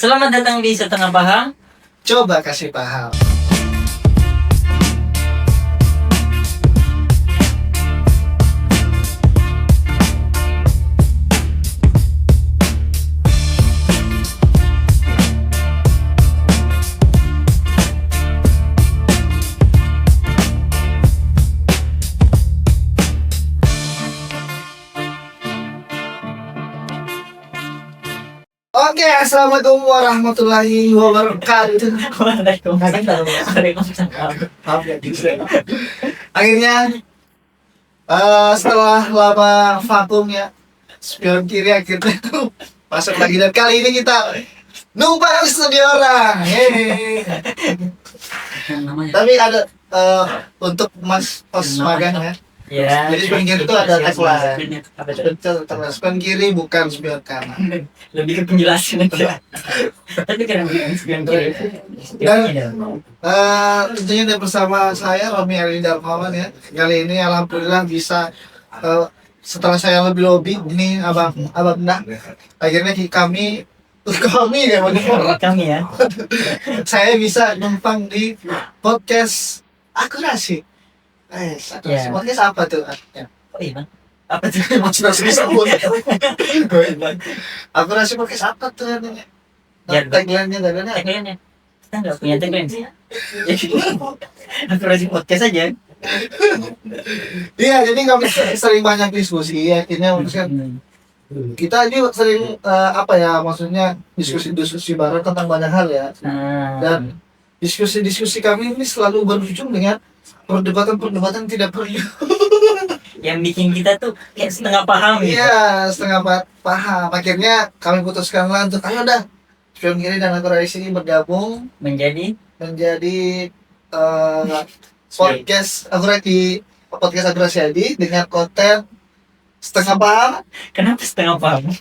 Selamat datang di Setengah Paham. Coba kasih paham. Oke, assalamualaikum warahmatullahi wabarakatuh. Waalaikumsalam. Maaf ya, akhirnya setelah lama vakum ya, spion kiri akhirnya masuk lagi, dan kali ini kita numpang studio orang. Hehehe. Tapi ada untuk Mas Os magang ya. Ya. Jadi spion kiri itu ada tagline. Apa itu? Spion kiri bukan spion kanan. Lebih ke penjelasan aja. Tapi kadang-kadang sekian kiri. Dan tentunya ada bersama saya Romi Erli Darmawan ya. Kali ini alhamdulillah bisa setelah saya lobby ini abang nah akhirnya kami ya Kami ya. saya bisa numpang di podcast Akurasi. Ya. Podcast apa tuh? Ya. Oh iya bang. Apa tuh? Maksudnya disebut. Akurasi podcast apa tuh namanya? Ya, Tagline-nya ada. Tagline-nya. Kita nggak punya tagline sih. Jadi aku rajin podcast aja. Iya, jadi kami sering banyak diskusi akhirnya maksudnya kita juga sering maksudnya diskusi bareng tentang banyak hal ya. Dan diskusi kami ini selalu berujung dengan perdebatan tidak perlu. Yang bikin kita tuh kayak setengah paham gitu. Iya, setengah paham. Akhirnya kami putuskanlah untuk ayo dah Spion Kiri dan Akurasi ini bergabung menjadi podcast Akurasi ID dengan konten setengah paham. Kenapa setengah paham?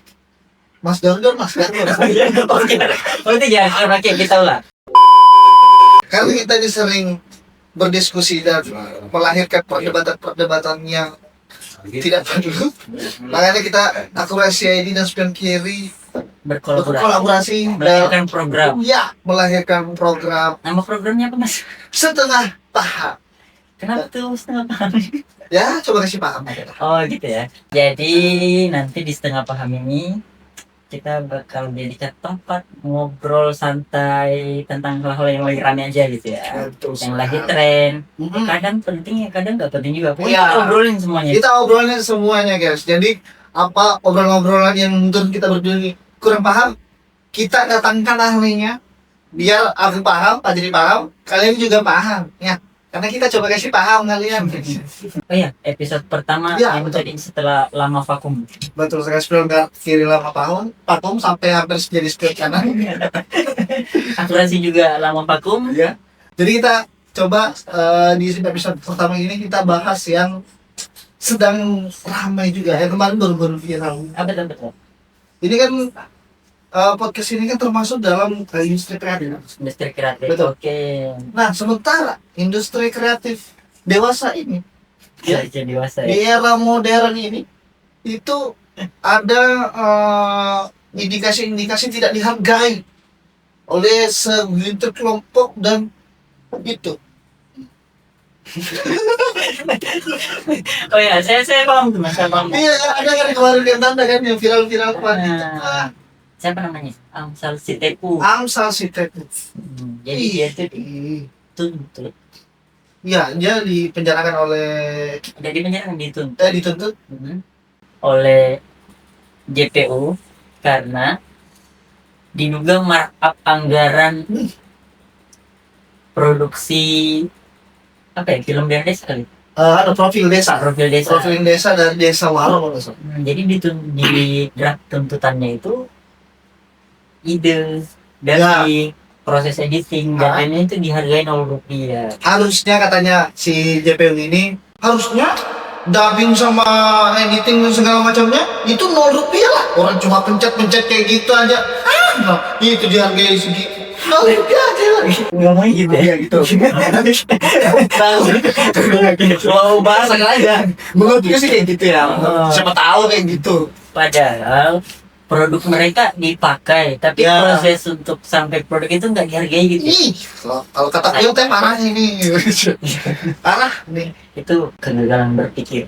Mas Dordor. Oh itu jangan pakai kita lah. Karena kita ini sering berdiskusi dan melahirkan perdebatan yang tidak perlu. Makanya kita Akurasi ID dan Spion Kiri berkolaborasi melahirkan program. Ya, melahirkan program. Nama programnya apa mas? Setengah paham. Kenapa tuh setengah paham? Ya, coba kasih paham. Oh gitu ya. Jadi nanti di setengah paham ini kita bakal jadikan tempat ngobrol santai tentang hal-hal yang lagi rame aja gitu ya. Betul, yang lagi tren. Kadang penting ya, kadang nggak penting juga. Kita obrolin semuanya. Kita obrolin semuanya guys. Jadi apa obrolan-obrolan yang menurut kita berdua ini kurang paham, kita datangkan ahlinya biar aku paham, Pak jadi paham, kalian juga paham ya. Karena kita coba kasih paham kalian. Oh iya, episode pertama ya, yang tadi setelah lama vakum. Betul, saya Spion Kiri lama vakum sampai hampir jadi Spion kanan. Akurasi juga lama vakum. Ya. Jadi kita coba di episode pertama ini kita bahas yang sedang ramai juga ya, kemarin baru viral. Apa betul? Ini kan podcast ini kan termasuk dalam industri kreatif. Industri kreatif. Betul. Oke. Nah, sementara industri kreatif dewasa ini Ya, jadi dewasa di ya. era modern ini itu ada indikasi-indikasi tidak dihargai oleh segelintir kelompok dan itu. Oh ya, saya paham tuh mas, saya paham. Iya, ada kan kemarin yang tanda kan yang viral-viral kemarin. Siapa namanya? Amsal Sitepu. Amsal Sitepu. Jadi dia tuh dituntut. Iya, dia dipenjarakan oleh Jadi penjara dituntut dituntut oleh JPU karena diduga markup anggaran produksi film desa kali. ada profil desa dan desa Waro. Jadi di draft tuntutannya itu ide dari proses editing dan lainnya itu dihargai 0 rupiah. Harusnya katanya si JPU ini harusnya dubbing sama editing dan segala macamnya itu 0 rupiah lah. Orang cuma pencet kayak gitu aja. Itu dihargai segitu. 0 rupiah aja lagi. Ngomongnya gitu ya gitu. Wow, bahasa aja. Menurutku sih kayak gitu ya. Siapa tahu kayak gitu. Padahal produk mereka dipakai, tapi Ya. proses untuk sampai produk itu nggak dihargai gitu. Ih, kalau kata Tio teh parah ini. Parah nih. Itu kegagalan berpikir.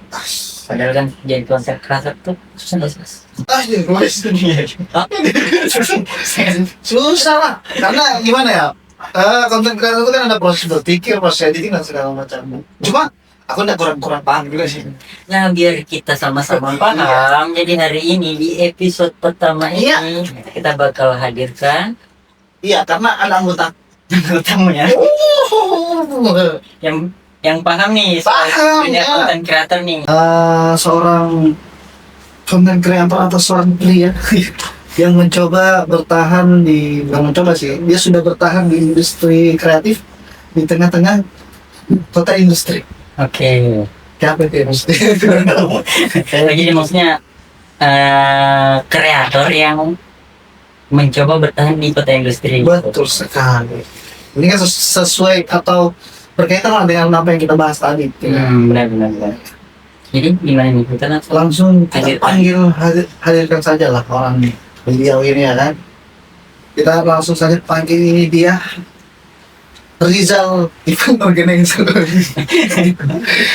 Padahal kan jadi konsep kreator tuh susah. Jadi guys. Susah lah. Karena gimana ya? Konten kreator itu kan ada proses berpikir, proses editing dan segala macam. Cuma aku udah kurang paham juga sih. Nah, biar kita sama-sama paham, jadi hari ini di episode pertama ini kita bakal hadirkan Iya, karena ada anggota tamu ya, yang paham nih soal Paham, dunia ya. konten kreator nih. seorang konten kreator atau seorang pria yang mencoba bertahan bukan mencoba sih, dia sudah bertahan di industri kreatif di tengah-tengah kota industri. Oke. Siapa itu industri? Jadi maksudnya kreator yang mencoba bertahan di kota industri. Betul sekali. Ini kan sesuai atau berkaitan lah dengan apa yang kita bahas tadi. Benar. Jadi gimana nih kita Langsung kita hadirkan saja lah orang beliau ini ya kan. Kita langsung saja panggil ini dia Rizal Event Organizer.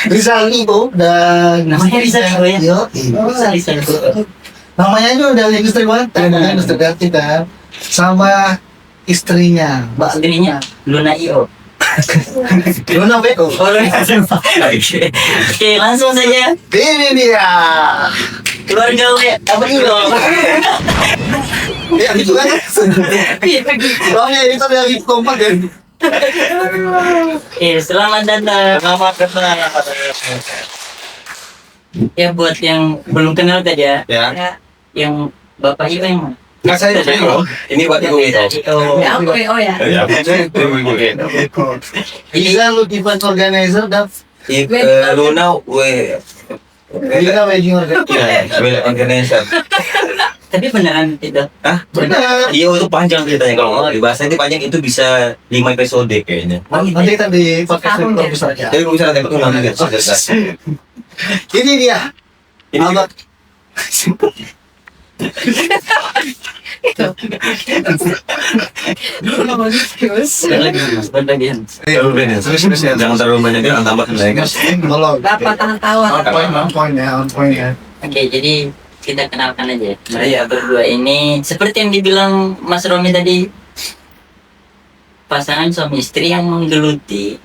Rizal Ibo dan Namanya Rizal Ibo ya? Yo, Rizal Ibo. namanya juga udah industri banget, industri kreatif kan. Sama istrinya, Mbak Istrinya Luna IO. Luna Beko. Oke, langsung saja. Ini dia. Keluarga gue apa IO? Ya gitu kan. Rohnya itu dari kompak kan. Selamat datang. Selamat datang. Ya buat yang belum kenal tadi ya, Ya. yang Bapak IO yang mana? Nggak saya Bego. Ini buat ibu itu. Oh, Ya, aku PO ya. Ya, ibu itu. Bisa lu event organizer dan Luna Lina wedding organizer. ya, Will Organizer. tapi beneran itu. Hah? Benar. Iya itu panjang ceritanya kalau dibahas nanti panjang itu bisa 5 episode kayaknya. Nanti kita di podcast Setahun itu ya? bisa aja. Jadi kalau misalnya tembak nanti kan. Ini dia. Ini Abang. Terus jangan terlalu banyak dia tambah sebenarnya. Belum. Bapak tahan tawa. On point ya. Oke, jadi kita kenalkan aja. Mereka berdua ini seperti yang dibilang Mas Romi tadi, pasangan suami istri yang menggeluti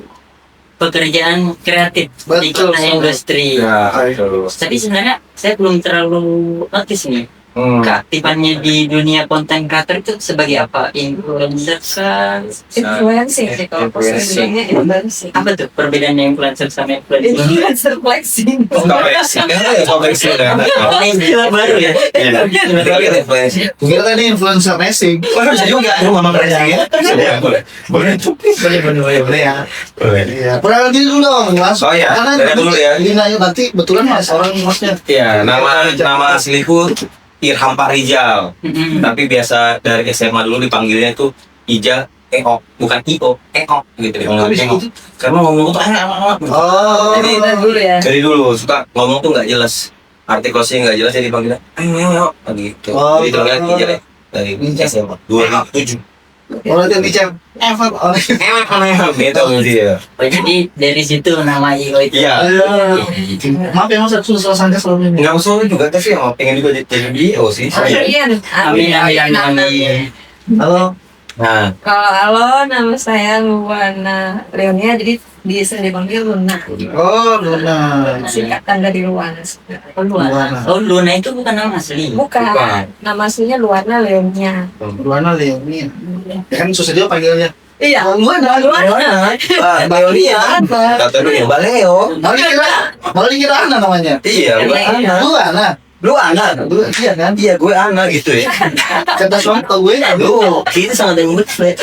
pekerjaan kreatif di Betul, kota Sobat. industri. Ya, betul. Tapi sebenarnya saya belum terlalu notice nih keaktifannya di dunia konten kreator itu sebagai apa? Influencer kah? Influencing sih kalau posisinya influencing. Apa tuh perbedaannya influencer sama influencer? Influencer flexing. Koleksi kan ya koleksi kan. Oh, istilah baru ya. Iya. Kira tadi influencer racing. Oh, bisa juga. Lu ngomong racing ya? Boleh. Boleh. Boleh ya. Boleh. Iya. Perkenalan diri dulu dong, Mas. Oh, iya. Karena Dari dulu ya. Lina yuk nanti betulan Mas orang Masnya. Ya, nama asliku Irham Parijal. Tapi biasa dari SMA dulu dipanggilnya itu Ija EO, bukan IO, EO gitu deh. Kok bisa gitu? Karena ngomong tuh Oh. Jadi- Dari dulu ya. dari dulu suka ngomong tuh nggak jelas, artikulasinya nggak jelas jadi panggilnya ayo gitu. Oh, Jadi terlihat oh. Ija deh dari Ija. SMA 2007. Orang yang dicem. Evan. Oh. Gitu dia. Jadi dari situ nama IO itu. Iya. Maaf ya Mas, aku susah sangka selama ini. Nggak usah juga tapi ya pengen juga jadi BO sih. Amin. Amin. Halo. Nah, Kalau halo, nama saya Luana Leonia, jadi bisa dipanggil Luna. Oh, Luna. Singkatan dari Luana. Luana. Oh, Luna itu bukan nama asli. Bukan. Nama aslinya Luana Leonia. Luana Leonia. Ya kan susah dia panggilnya. Iya. Luana. Mbak Leo kata dulu ya Mbak Leo. Malah dikira Ana namanya. Iya, Mbak Ana. Luana. Lu Ana. Lu iya kan? Iya, gue Ana gitu ya. Kata suami ke gue kan. Lu, itu sangat lembut, Fred.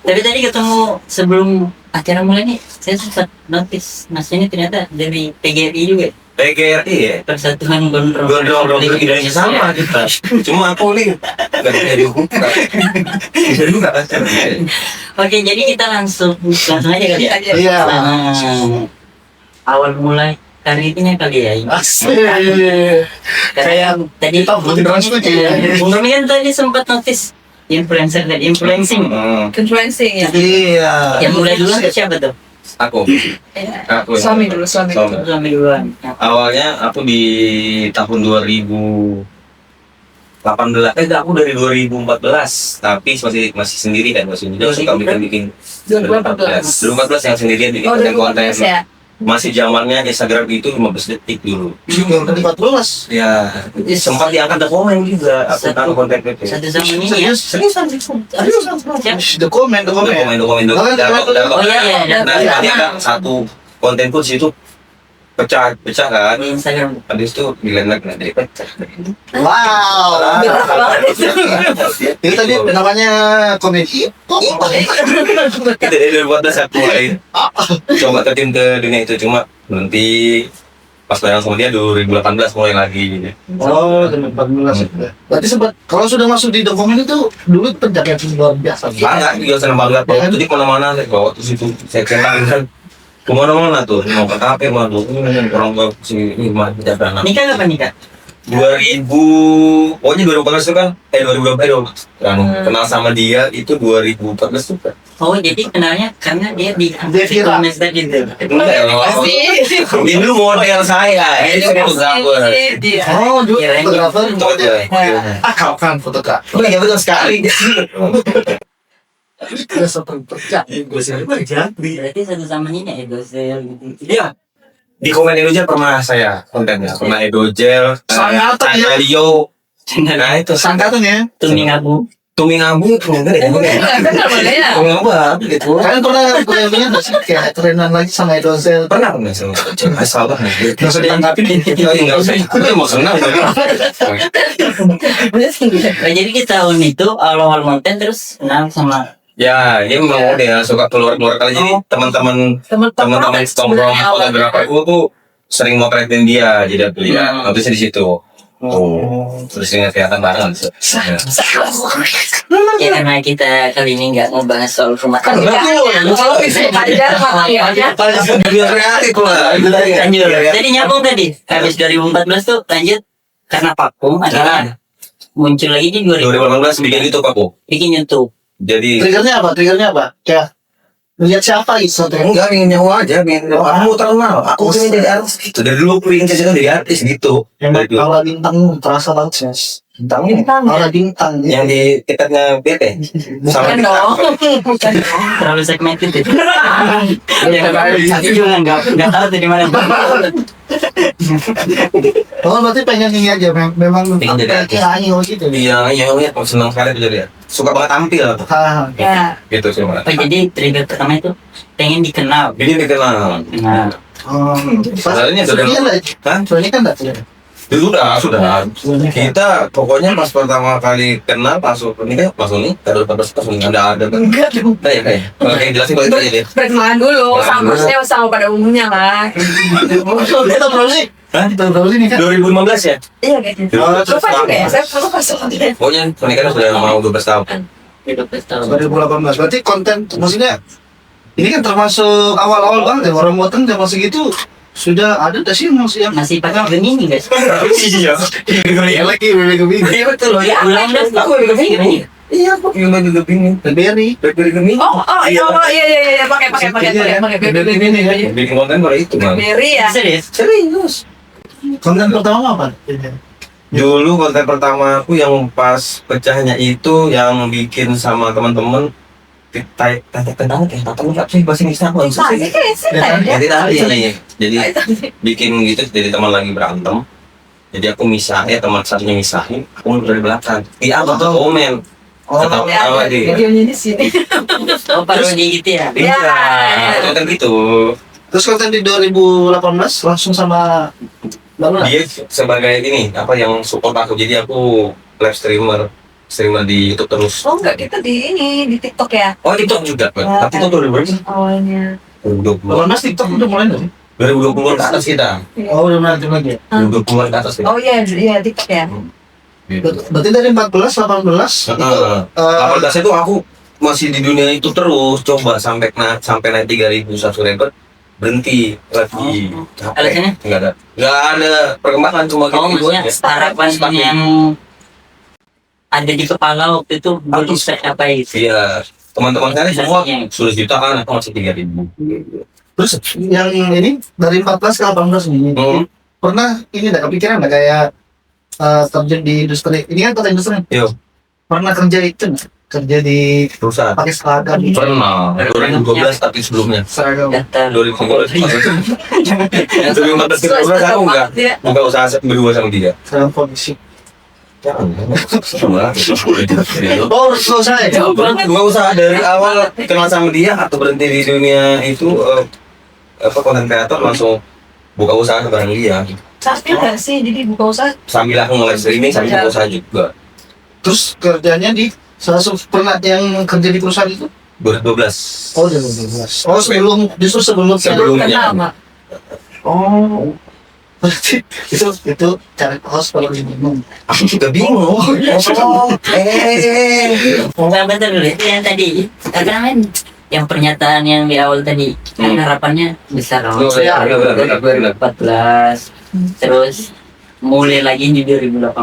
Tapi tadi ketemu sebelum acara mulai nih, saya sempat notice Mas ini ternyata dari PGRI juga. PGRI ya. Persatuan Gondrong. Gondrong Indonesia sama kita. Cuma aku nih nggak bisa dihukum. Bisa juga kan? Oke, jadi kita langsung aja kali ya. Iya. Awal mulai karirnya kali ya ini. Asik. Kayak tadi kita butuh transfer ya. Bung Romi kan tadi sempat notice influencer dan influencing. Influencing ya. Iya. Yang mulai dulu siapa tuh? Aku Iya. aku Suami dulu. Suami. Suami duluan. Awalnya aku di tahun 2018, enggak, aku dari 2014, tapi masih sendiri kan, masih suka bikin 2014. 2014 yang sendirian bikin Oh, konten 2014 ya. masih zamannya Instagram itu 15 detik dulu. Juga kan 14. Ya, sempat diangkat The Comment juga aku taruh konten itu. Satu zaman ini ya. Seriusan. The comment. The Comment Oh, iya. Nah, tadi ada satu konten pun situ pecah kan. Di Instagram. Habis itu dilenak dari pecah. Wow. Berat banget itu. Itu tadi namanya komedi. Itu dari 2014 aku mulai coba terjun ke dunia itu, cuma nanti pas bareng sama dia 2018 mulai lagi. Oh, 2014. Berarti sempat kalau sudah masuk di dokumen itu dulu pencapaian luar biasa. Banget, dia senang banget. Waktu itu di mana-mana, bawa tuh situ saya kenal kan. Kemana-mana tuh, mau ke kafe, mau tuh orang tua si Irma jaga anak. Nikah kapan nikah? 2000, pokoknya 2014 itu kan, 2012 kan, kenal sama dia itu 2014 juga. Oh jadi kenalnya karena dia di Viral. komen tadi itu. Dia dulu model saya, itu fotografer. Oh, dulu Kirain fotografer. Kau Kan foto kak. Oh iya betul sekali. Biasa terpecah. Berarti satu zaman ini ya Edosel gitu. Iya. Di komen Edogel pernah saya kontennya, pernah Edogel, Sangatan ya? Leo. Nah itu Sangkatan ya. Tuming abu. Tuming Abu itu enggak deh. Tuming Abu gitu. Kalian pernah punya nggak sih kayak kerenan lagi sama Edosel? Pernah nggak sih? Asal banget. Nggak usah ditangkapin. Nggak usah. Aku mau senang. Nah, jadi kita tahun itu awal konten terus kenal sama Ya, dia memang model suka keluar kali. Jadi teman-teman tongkrong fotografer aku tuh sering motretin dia, jadi aku lihat. Habis di situ. Oh, terus dengan kelihatan bareng. ya karena kita kali ini nggak mau bahas soal rumah tangga. Kalau bisa ajar makanya. Biar kreatif lah. Lanjut. Jadi nyambung tadi. Habis 2014 tuh lanjut karena vakum akhirnya muncul lagi di 2018 bikin itu Pak Bu. bikin YouTube. Jadi Triggernya apa? Kayak lihat siapa itu? enggak pengen nyawa aja, pengen kamu terkenal. Aku pengen jadi artis gitu. Dari dulu aku pengen jadi artis gitu. Dari dulu. Aura bintang terasa banget sih. Bintangnya Aura bintang. yang di tiketnya BP sama Bukan dong. Bukan. Terlalu segmented itu. Aku juga nggak tahu tuh di mana. Oh, berarti pengen ini aja, memang Pengen jadi artis. kayak Ayo gitu. Iya, aku senang sekali tuh jadi. Suka banget tampil Ah, Ya. gitu sih Mas. Oh, jadi trigger pertama itu pengen dikenal. Jadi dikenal. Nah, Sebenarnya sudah- Hah? Soalnya kan enggak. Sudah. Kita pokoknya pas pertama kali kenal langsung nikah, langsung nih, langsung ada. Enggak dong. Kayak kayak jelasin kalau itu aja deh. Perkenalan dulu, sama maksudnya sama pada umumnya lah. Kita berapa sih? Hah? Kita berapa sih nih kan? 2015 ya? Iya kayaknya. Oh, Lupa juga ya, saya lupa soalnya. Pokoknya pernikahan sudah mau 12 tahun. 12 tahun. 2018. Berarti konten maksudnya ini kan termasuk awal-awal banget ya, orang buatan zaman segitu sudah ada nggak sih maksudnya? Masih pakai Gemini guys. Iya. Lagi Gemini. Iya betul loh ya. Ulang dah. Aku juga bingung. Iya, aku juga bingung. BlackBerry. BlackBerry Gemini. Iya, pakai Bikin konten baru itu bang. Berry ya. Serius? Serius. Konten pertama apa? Dulu konten pertama aku yang pas pecahnya itu yang bikin sama teman-teman tentang apa sih bahasa Indonesia aku nggak bisa sih. Ya tidak ada ya. Jadi bikin gitu, jadi teman lagi berantem. Jadi aku misahin, teman satunya misahin, aku dari belakang. Iya, aku tuh komen. Ketawa ketawa dia. Videonya di sini. Oh parodi gitu ya? Iya, konten gitu. Terus konten di 2018 langsung sama Baru Dia sebagai ini apa yang support aku, jadi aku live streamer di YouTube terus. Oh enggak, kita di ini, di TikTok ya? Oh TikTok juga, tapi itu 2020. Awalnya. 18 TikTok udah mulai nggak sih? 2020 ke atas kita. Oh udah mulai lagi ya? 2020 ke atas kita. Oh iya, TikTok ya. Berarti dari 14, 18 itu 18 itu aku masih di dunia itu terus, coba sampai naik 3.000 subscriber. berhenti lagi. Alasannya? Nggak ada perkembangan, cuma Oh, gitu. maksudnya harapan yang ada di kepala waktu itu belum tercapai gitu. Iya, teman-teman saya semua Iya. sudah jutaan, aku masih 3.000. Terus yang ini dari 14 ke 18 nih. Pernah ini enggak kepikiran enggak kayak kerja di industri? Ini kan kota industri. Yo, Pernah kerja itu nggak? Kerja di perusahaan. pakai seragam gitu. Pernah, 2012 tapi sebelumnya. Seragam. Daftar 2012 aku enggak usaha berdua sama dia. Seragam polisi. Jangan. Oh, selesai. Nggak usah dari awal kenal sama dia atau berhenti di dunia itu konten kreator langsung buka usaha bareng dia. Sambil nggak sih jadi buka usaha? Sambil aku nge-live streaming sambil buka usaha juga. Terus kerjanya di salah satu pernah yang kerja di perusahaan itu? 2012. Oh, 2012. Oh, justru sebelumnya. Sebelumnya. Kenapa? Oh. Berarti itu cari host kalau di bingung. Aku juga bingung. Bentar dulu itu yang tadi apa namanya yang pernyataan yang di awal tadi kan harapannya besar loh. Oh, iya, benar. 14 terus mulai lagi di 2018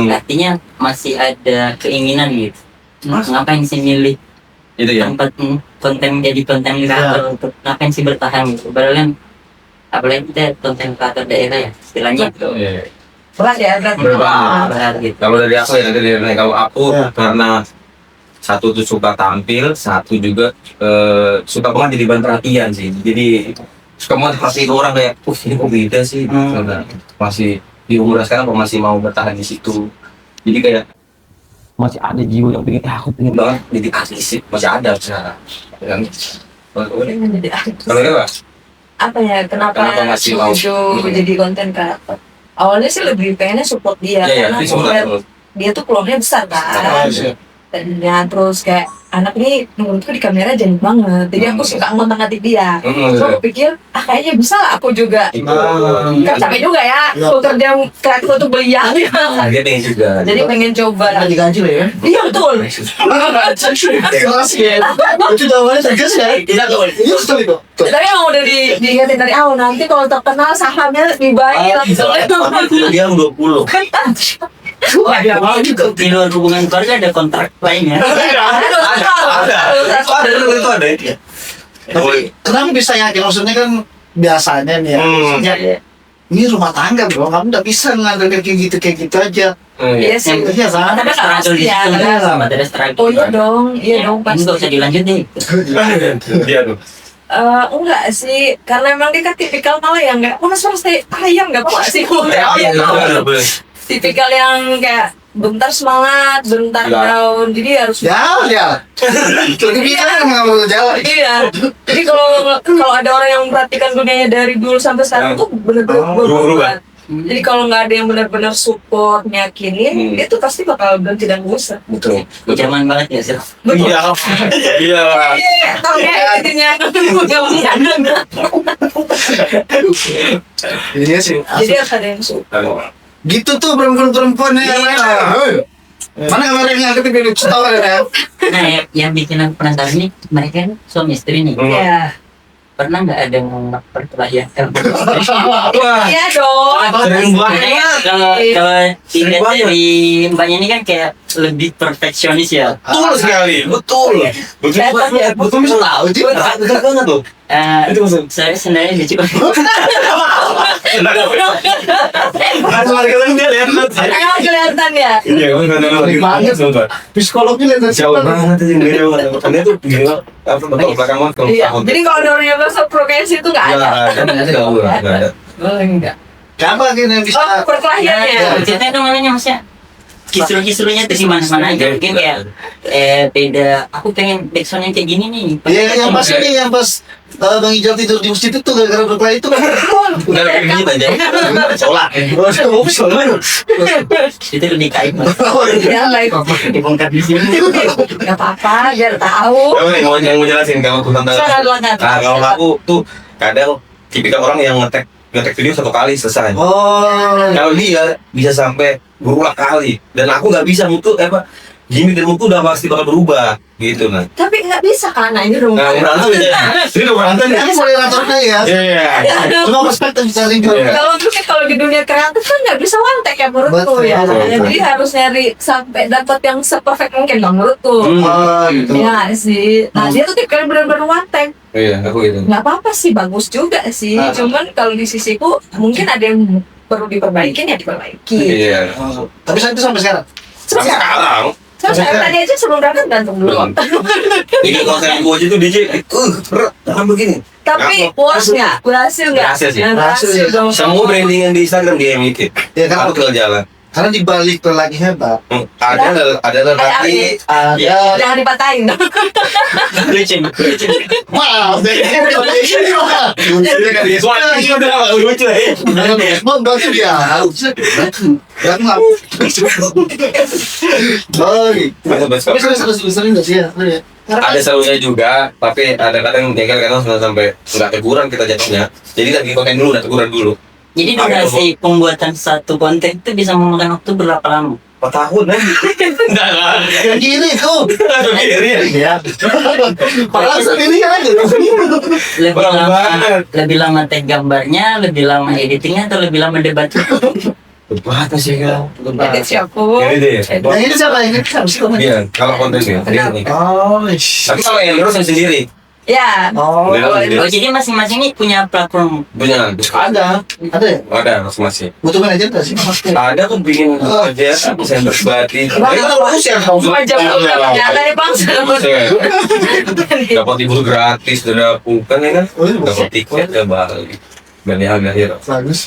artinya masih ada keinginan gitu. Ngapain sih milih Itu ya. tempat konten jadi konten kreator untuk ngapain sih bertahan gitu padahal kan apalagi kita konten kreator daerah ya istilahnya Berat ya, berat. berat gitu. Kalau dari aku ya, kalau aku karena satu tuh suka tampil, satu juga suka banget jadi bahan perhatian sih. Jadi suka banget perhatiin orang kayak, ini kok beda sih. Masih di umur sekarang kok masih mau bertahan di situ. Jadi kayak masih ada jiwa yang pengen, aku pengen banget jadi artis sih. Masih ada sekarang. Kalau dia apa? Apa ya, kenapa masih mau? setuju jadi konten kreator? Awalnya sih lebih pengennya support dia Iya, karena itu ngeliat dia tuh peluangnya besar kan. Dan ya, terus kayak anak ini menurutku di kamera jangan banget, jadi aku suka ngontak-ngatik dia. So aku pikir kayaknya bisa lah aku juga. Kan capek juga ya, aku kerja kreatif untuk beliau. Dia pengen juga. Jadi pengen coba. Gaji lah ya. Iya betul. Kelas ya. Itu jawabannya tegas ya. Tidak betul. Iya betul itu. Tapi emang udah diingetin dari awal, nanti kalau terkenal sahamnya dibayar langsung. Dia 20. Di luar hubungan keluarga ada kontrak lainnya. Ada. Tapi kenapa bisa yakin? Maksudnya kan biasanya nih ya. Maksudnya ini rumah tangga bro, kamu nggak bisa ngandelin kayak gitu aja. Iya sih. Iya kan? Tapi nggak Struggle di pasti ya. situ sama ada struggle. Oh iya dong Ini pasti. nggak usah dilanjutin. Dia tuh. Enggak sih, karena emang dia kan tipikal malah yang nggak, pasti ayam nggak apa sih? Tipikal yang kayak bentar semangat, bentar down, jadi harus. Ya. Kepikiran nggak mau jawab. Iya. Jadi kalau ada orang yang memperhatikan dunianya dari dulu sampai sekarang tuh bener-bener berubah. Jadi kalau nggak ada yang benar-benar support, nyakinin, dia tuh pasti bakal berhenti dan bosan. Betul. Zaman banget ya sih. Iya. Iya. Tahu ya intinya. Iya sih. Jadi harus ada yang support. Gitu tuh perempuan-perempuan ya. Mana kamarnya aku tuh lucu tau ya. Nah, yang bikin aku penasaran nih, mereka kan suami istri nih. Iya. Pernah nggak ada momen perkelahian? Wah. Iya dong. Sering banget. Kalau Sering dilihat banget. dari mbaknya ini kan kayak lebih perfeksionis ya. Betul sekali. Betul. Betul bisa tahu sih. Dekat banget tuh. Itu maksud. Saya sebenarnya lucu. Langsung kalian dia lihat. Emang kelihatan ya. Iya, benar. Psikolognya lihat Jauh banget sih dia. Karena itu gila. Apa betul belakang banget kalau Iya. tahun. Jadi kalau ada orang yang merasa progresi itu nggak ada. Enggak ada. Enggak. Kenapa gini yang bisa? Oh, perkelahiannya. Ceritanya dong makanya maksudnya kisru-kisrunya tuh di mana-mana aja mungkin kayak beda aku pengen backsound yang kayak gini nih. Iya, yang pas ini yang pas Bang Ijal tidur di masjid itu gara-gara berkelahi itu kan. Udah kayak gini aja. Sholat. Itu lebih kain mas. Ya, like Dibongkar di sini. nggak apa-apa, biar tahu. Yang mau jelasin kalau aku tentang. Sangat. Nah, kalau aku tuh kadang tipikal orang yang ngetek video satu kali selesai. Oh. Kalau dia bisa sampai berulang kali dan aku nggak bisa itu gimmick dan mutu udah pasti bakal berubah gitu nah. Tapi nggak bisa kan, nah ini rumah. Nah, berantem ya. Ini udah berantem ya. Ini moderatornya ya. Iya. Cuma perspektif saling Iya. Kalau dulu kan kalau di dunia kreatif kan nggak bisa one take ya menurutku Betul, ya. betul. Jadi harus nyari sampai dapat yang seperfect mungkin bang menurutku. gitu. Iya sih. Nah dia tuh tipikal benar-benar one take. Iya, aku gitu. Nggak apa-apa sih, bagus juga sih. Cuman kalau di sisiku mungkin ada yang perlu diperbaikin ya diperbaiki. Iya. Tapi saya itu sampai sekarang. Sekarang Saya tadi aja sebelum berangkat gantung dulu. ini konten gua aja tuh DJ berat jangan begini. Tapi puas nggak? Berhasil nggak? Berhasil sih. Nah, Berhasil, berhasil ya. dong. Semua brandingan di Instagram dia yang bikin. Ya kan Aku tinggal jalan. karena di balik lagi hebat. Ada lelaki. Ada Jangan dipatahin. Licin. maaf deh. Lucu ya. Mau enggak sih dia? Ya maaf. Tapi sering nggak sih ya? Ada serunya juga, tapi ada kadang jengkel kadang sampai nggak teguran kita jatuhnya. Jadi lagi konten dulu, udah teguran dulu. Jadi durasi pembuatan satu konten itu bisa memakan waktu berapa lama? 4 tahun Enggak lah. Yang gini kau. Iya. Padahal sendiri aja. Lebih Bang lama, banget. lebih lama tag gambarnya, lebih lama editingnya, atau lebih lama debat? Apa sih kau? Edit siapa? Ini deh. Yang ini siapa? Yang ini siapa? Iya, kalau konten ya. Kenapa? Oh, Tapi kalau yang terus sendiri Ya. oh, Oh, jadi masing-masing ini punya platform. punya ada ya? ada masing-masing. Butuh manajer nggak sih? Ada aku bikin aja saya berbati. Itu bagus ya kamu. Aja ternyata nih bang. Dapat libur gratis dari aku kan ya kan. Dapat tiket ya balik. Balik akhir. Bagus.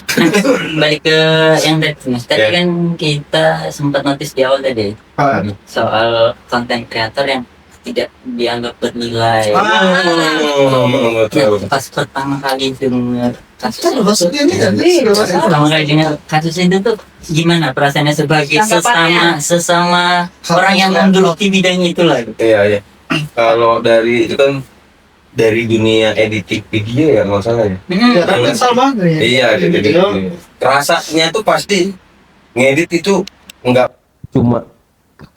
Balik ke yang tadi, Mas. Tadi Ya. kan kita sempat notice di awal tadi soal konten kreator yang tidak dianggap bernilai. Betul. Pas pertama kali dengar kasus Kan maksudnya ini kan? pertama kali dengar kasus itu tuh gimana perasaannya sebagai Tanggapannya. sesama orang yang menggeluti bidang itu lah. Iya iya. Kalau dari itu kan dari dunia editing video ya nggak salah ya. Ya kan mental banget ya. Iya, jadi rasanya tuh pasti ngedit itu nggak cuma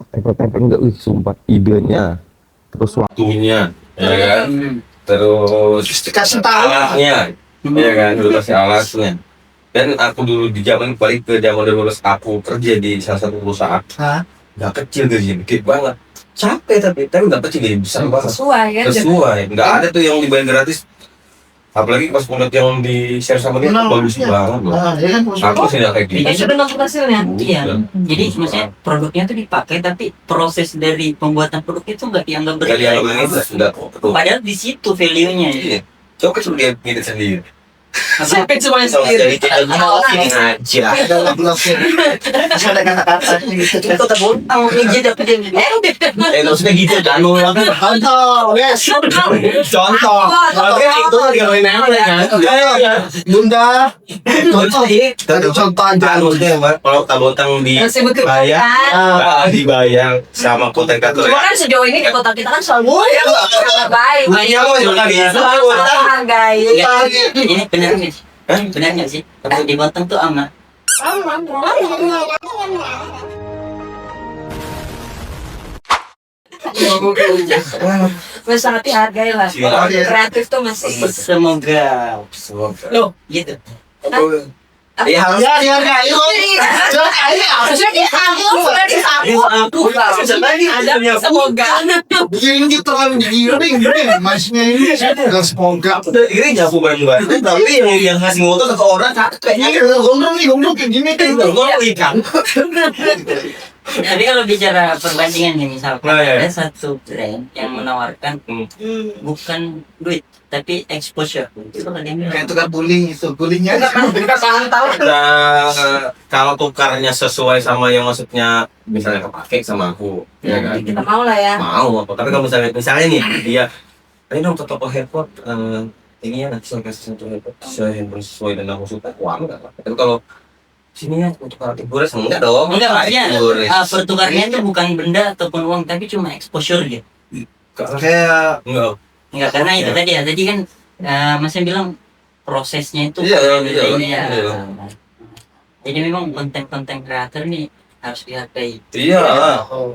tempel-tempel nggak, sumpah idenya, terus waktunya, ya kan, terus Dikasih tahu. alatnya, ya kan, terus kasih alatnya. Dan aku dulu di zaman balik ke zaman dulu aku kerja di salah satu perusahaan, Hah? nggak kecil gajinya, gede banget, capek tapi nggak kecil gaji besar banget, Sesuai kan. sesuai, nggak ada tuh yang dibayar gratis. Apalagi pas ngeliat yang di share sama dia Nah, bagus iya. banget loh. Nah, ya kan Aku sih nggak kayak gitu. Tapi sudah nonton hasilnya. Iya, jadi maksudnya produknya tuh dipakai tapi proses dari pembuatan produk itu nggak dianggap Nggak dianggap bernilai. ini sudah betul. Padahal di situ value-nya. Iya. Coba suruh dia ngedit sendiri. Siapin semuanya Sama sendiri. jadi kita ini aja. dalam blognya. Masih ada kata-kata gitu. Itu terbentang nih dapat dia. Maksudnya gitu kan. Contoh, yes. Contoh. Oke, itu digawain nama ya kan. Bunda. Contoh ini contoh aja. maksudnya kalau tabotang di Yang sibuk bayar, dibayar sama konten kreator. Cuma kan sejauh ini di kota kita kan selalu sangat baik. Iya, mau juga bisa. Sangat hargai. Ini benar nggak sih? Benar nggak sih? Kalau dipotong tuh aman. Masih sangat dihargai lah. Iya. Kreatif tuh masih. Semoga Loh, gitu. Iya, harus. Ya, dihargai kok. Dihargai harusnya aku sudah disapu. Ada semoga. Begini gitu kan begini nih. Masnya ini udah semoga. Ini nyapu bareng-bareng, tapi yang ngasih motor satu orang kayaknya Ini gondrong kayak gini kan. ngomong ikan. Tapi kalau bicara perbandingan nih misalkan Nah, iya. ada satu brand yang menawarkan bukan duit tapi exposure. Itu kan dia bilang. Kayak tukar guling itu, gulingnya. Nah, kalau tukarnya sesuai sama yang maksudnya misalnya kepake sama aku, ya kan? Kita mau lah ya. Mau apa? Tapi kalau misalnya nih dia, ini dong toko handphone, ini ya nanti saya kasih satu handphone sesuai dengan aku suka, wah enggak lah. Tapi kalau sini ya untuk alat hiburan enggak dong. Enggak maksudnya Hiburan. pertukarnya itu bukan benda ataupun uang tapi cuma exposure gitu. Kayak Enggak. Enggak karena itu Iya. tadi kan Masnya bilang prosesnya itu Iya, ini iya. ya. Jadi memang konten-konten kreator nih harus dihargai. Iya. Oh.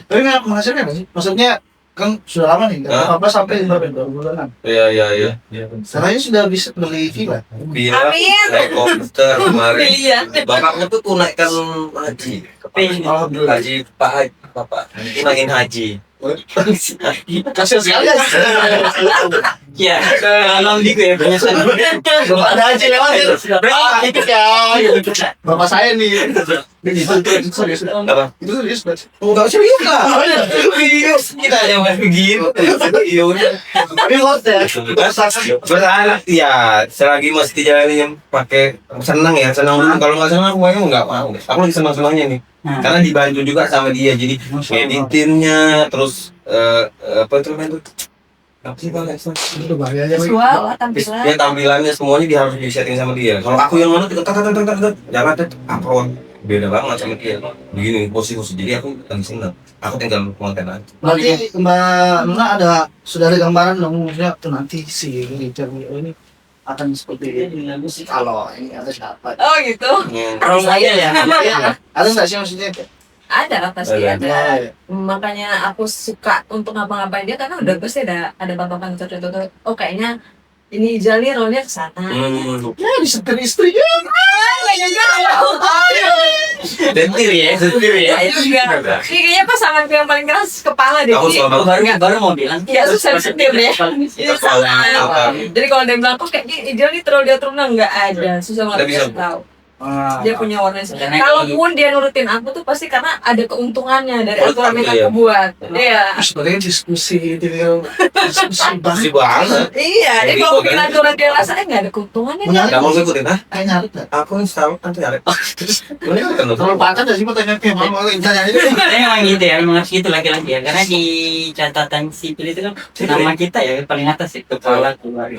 Tapi nggak menghasilkan nggak sih? Maksudnya kan sudah lama nih, dari 14 sampai 2 bulan. Iya. Sekarang sudah bisa beli villa. Bila Amin. naik komputer kemarin. Iya. Bapaknya tuh tunaikan haji. Alhamdulillah. Haji Pak Haji, Bapak tunaiin haji. Kasian sekali ya. Iya, kalau di gue biasa. Bapak ada aja lewat. Itu ya. Bapak saya nih. Itu serius. Apa? Itu serius banget. Enggak serius lah. Serius. Kita yang main begitu. Iya udah. Tapi hotel. Bersalah ya, selagi masih dijalanin pakai senang ya, senang dulu. Kalau nggak senang, aku nggak mau. Aku lagi senang-senangnya nih. Karena dibantu juga sama dia, jadi editinnya, terus apa itu namanya tuh? Apa sih bang? Itu bahayanya. Visual tampilan. Ya tampilannya semuanya dia harus disetting sama dia. Kalau aku yang mana jangan upload beda banget sama dia. Begini posisi jadi aku lagi senang. Aku tinggal konten aja. Berarti Mbak Nuna sudah ada gambaran dong, maksudnya tuh nanti si Richard ini akan seperti ini kalau ini ada siapa? Oh gitu. Kalau saya ya, Iya, ada nggak sih maksudnya? Ada lah pasti Ada. ada. Makanya aku suka untuk ngapa-ngapain dia karena udah pasti ada patokan tertentu. Oh kayaknya ini Jalni role-nya ke sana. Ya disetir istrinya. Dentir ya, dentir ya. Itu juga. Ini kayaknya pasanganku yang paling keras kepala deh. Kamu Jadi- selalu baru mau bilang. Iya, susah setir ya. Ini salah. Jadi kalau dia bilang kok kayaknya Jalni terlalu dia turun nggak ada, susah Nggak banget bisa. dia tahu. Ah, Dia punya warna Karena kalaupun dia nurutin aku tuh pasti karena ada keuntungannya dari Oh, aturan yang iya. aku buat. Iya. sebenarnya diskusi diskusi Masih banget. Iya, Kayak jadi kalau gitu, bikin kan? aturan dia rasanya nggak ada keuntungannya. Menarik. Kamu mau ikutin ah? kayak nyarit nggak? Aku install nanti nyari. Boleh kan? Terlalu pacar nggak sih pertanyaannya? Mau tanya itu? Memang gitu ya, memang harus gitu laki-laki ya. Karena di catatan sipil itu kan nama kita ya paling atas ya, kepala keluarga.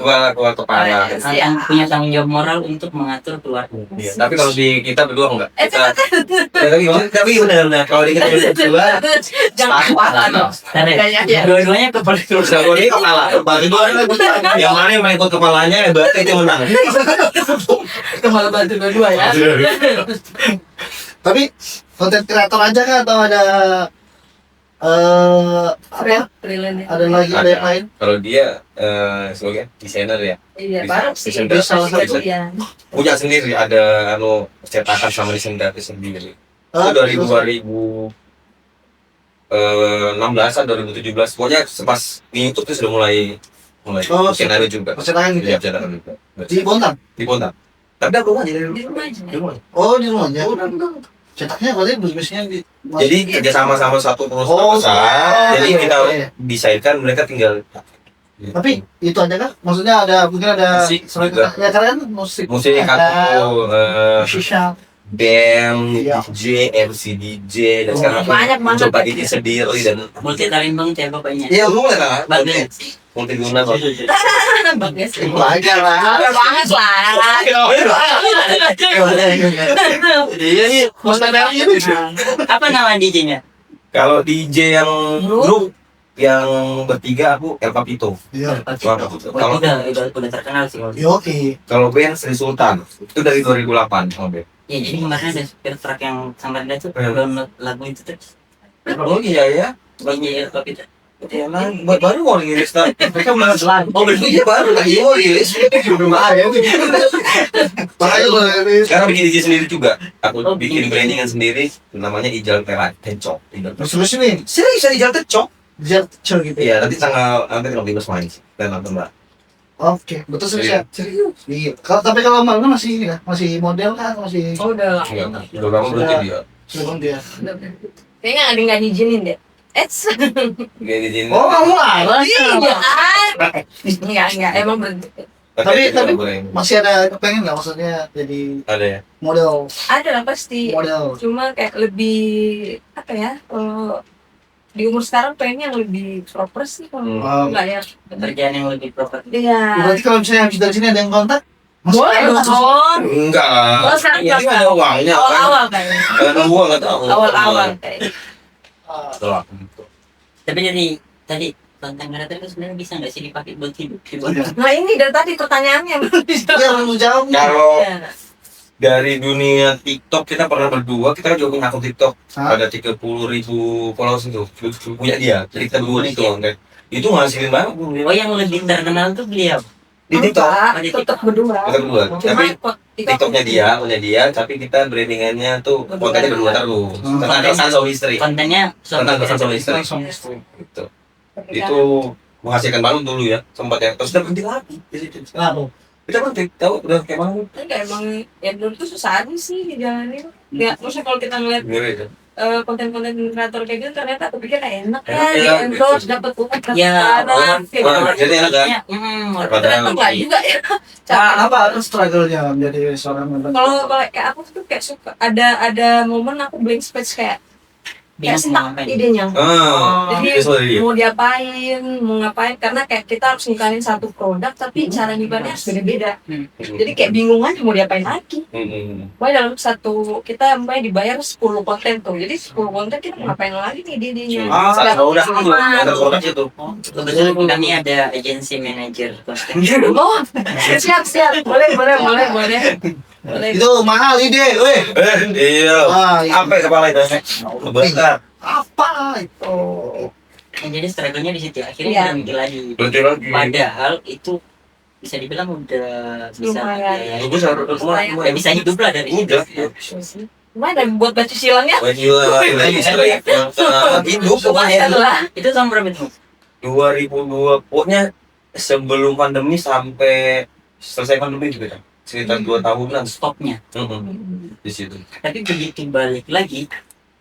Kepala. Yang punya tanggung jawab moral untuk mengatur keluarga. Iya, tapi kalau di kita berdua enggak. Coba Tapi benar-benar kalau di kita berdua jangan kepala dong. Kayaknya. Dua-duanya kepala keluarga. kalau ini kepala, berdua yang mana yang main ikut kepalanya berarti itu menang. Kepala bantu dua ya. Tapi konten kreator aja kan atau ada apa? Freelance. Ada lagi ada yang lain? Kalau dia sebagai desainer ya, Iya, Bisa. baru sih. Bisa. Dia salah satu. Iya. punya sendiri ada cetakan sama desain gratis sendiri. Itu dari 2016 atau 2017. Pokoknya pas di YouTube itu sudah mulai Oh, skenario juga. percetakan gitu Iya, ya? cetakan juga. Di Bontang? Di Ponta. Tapi aku rumah jadi Di rumah aja. di rumah. Oh di rumahnya. Cetaknya berarti bisnisnya di. Jadi kerja sama satu Oh, perusahaan besar. Jadi iya, kita iya. desainkan, mereka tinggal. Tapi itu aja kah? Maksudnya ada mungkin ada Musik selain juga. ya kalian musik. Musik aku Musician. band, Iya. DJ, MC DJ dan sekarang aku Banyak banget coba ya. ini sendiri dan Multi talent banget ya bapaknya. iya lu lah Bagus. multiguna kok. Bagus. Itu aja lah. Banget lah. Iya nih, maksudnya ini. Apa nama DJ-nya? Kalau DJ yang Grup? grup yang bertiga aku El Papito. Iya. Kalau Udah terkenal sih. Yoki. kalau band Sri Sultan itu dari 2008 sama band. Ya jadi kemarin ada supir truk yang Samarinda tuh Iya. download lagu itu tuh. Oh iya ya. Bagi kopi tuh. Ya lah, baru mau rilis tak? Mereka bilang oh iya baru lagi mau rilis. Bahaya tuh. Bahaya loh ini. Sekarang bikin DJ sendiri juga. Aku bikin brandingan sendiri, namanya Ijal Tencok. Terus ini Serius Ijal Tencok? dia cel gitu. Iya, nanti tanggal 15 main sih. Dan nonton mbak. Oke, betul serius ya. Serius? Iya. Tapi kalau Mbak Nuna masih ini kan, masih model kan, masih Oh, udah lah. Enggak, udah lama berarti dia. sebelum dia. Kayaknya ada nggak diizinin deh. Gak izin. Oh, kamu larang. Iya. Enggak, emang berhenti. tapi- boleh. Masih ada kepengen nggak maksudnya jadi Ada ya. model Ada lah pasti. model. Cuma kayak lebih apa ya? Kalau di umur sekarang pengen yang lebih proper sih kalau enggak ya. Pekerjaan yang lebih proper. Iya. Berarti kalau misalnya habis dari sini ada yang kontak, masuk Boleh aja langsung. dong. Enggak lah. Kalau sekarang Ini enggak. ada uangnya kan. Awal-awal kayaknya. Karena gua nggak tahu. Awal-awal kayaknya. Setelah. Tapi jadi tadi konten kreator itu sebenarnya bisa nggak sih dipakai buat hidup? Iya. Nah ini dari tadi pertanyaannya. Iya, langsung jawab. Kalau Iya. dari dunia TikTok kita pernah berdua, kita juga punya akun TikTok. Hah? Ada 30.000 followers itu. Punya dia. Jadi kita berdua itu kan. Itu ngasilin banget. Oh, yang lebih terkenal tuh beliau. Di TikTok. Tetap berdua. Kita berdua. Cuma Tapi TikToknya dia, punya dia, tapi kita brandingannya tuh kontennya berdua terus. Tentang kesan so history. Kontennya Tentang kesan so history. Gitu. Itu menghasilkan banget dulu ya, sempat ya. Terus udah berhenti lagi di situ. Kenapa? Kita berhenti, tahu udah kayak mana? enggak emang ya dulu tuh susah aja sih dijalanin. Ya, maksudnya kalau kita ngeliat Ngeri ya. konten-konten kreator kayak gitu ternyata aku pikir enak Enak, ya. di endorse dapat uang Ya, Jadi enak kan? ternyata enggak juga ya. Apa struggle-nya menjadi seorang model? Kalau kayak aku tuh kayak suka ada momen aku blank space kayak stuck idenya. Jadi Jadi mau diapain, mau ngapain karena kayak kita harus ngikanin satu produk tapi cara ngikaninnya harus beda-beda. Jadi kayak bingung aja mau diapain lagi. Pokoknya dalam satu kita dibayar 10 konten tuh. Jadi 10 konten kita mau ngapain lagi nih idenya. udah ada produk itu. Kebetulan kami ada agency manager konten. Oh, siap. Boleh. Itu mahal ide, weh. Iya. Sampai kepala itu. Besar. Apa itu? Jadi struggle-nya di situ. Iya. Akhirnya berhenti lagi. Berhenti lagi. Padahal itu bisa dibilang udah bisa Lumayan. udah bisa hidup lah dari situ. Udah. Mana buat batu silangnya? Wah gila, lagi strike. Hidup Lumayan pokoknya. lah. Itu tahun berapa itu? 2002, pokoknya sebelum pandemi sampai selesai pandemi juga kan. Sekitar 2 tahunan. Stopnya. Di situ. Tapi begitu balik lagi,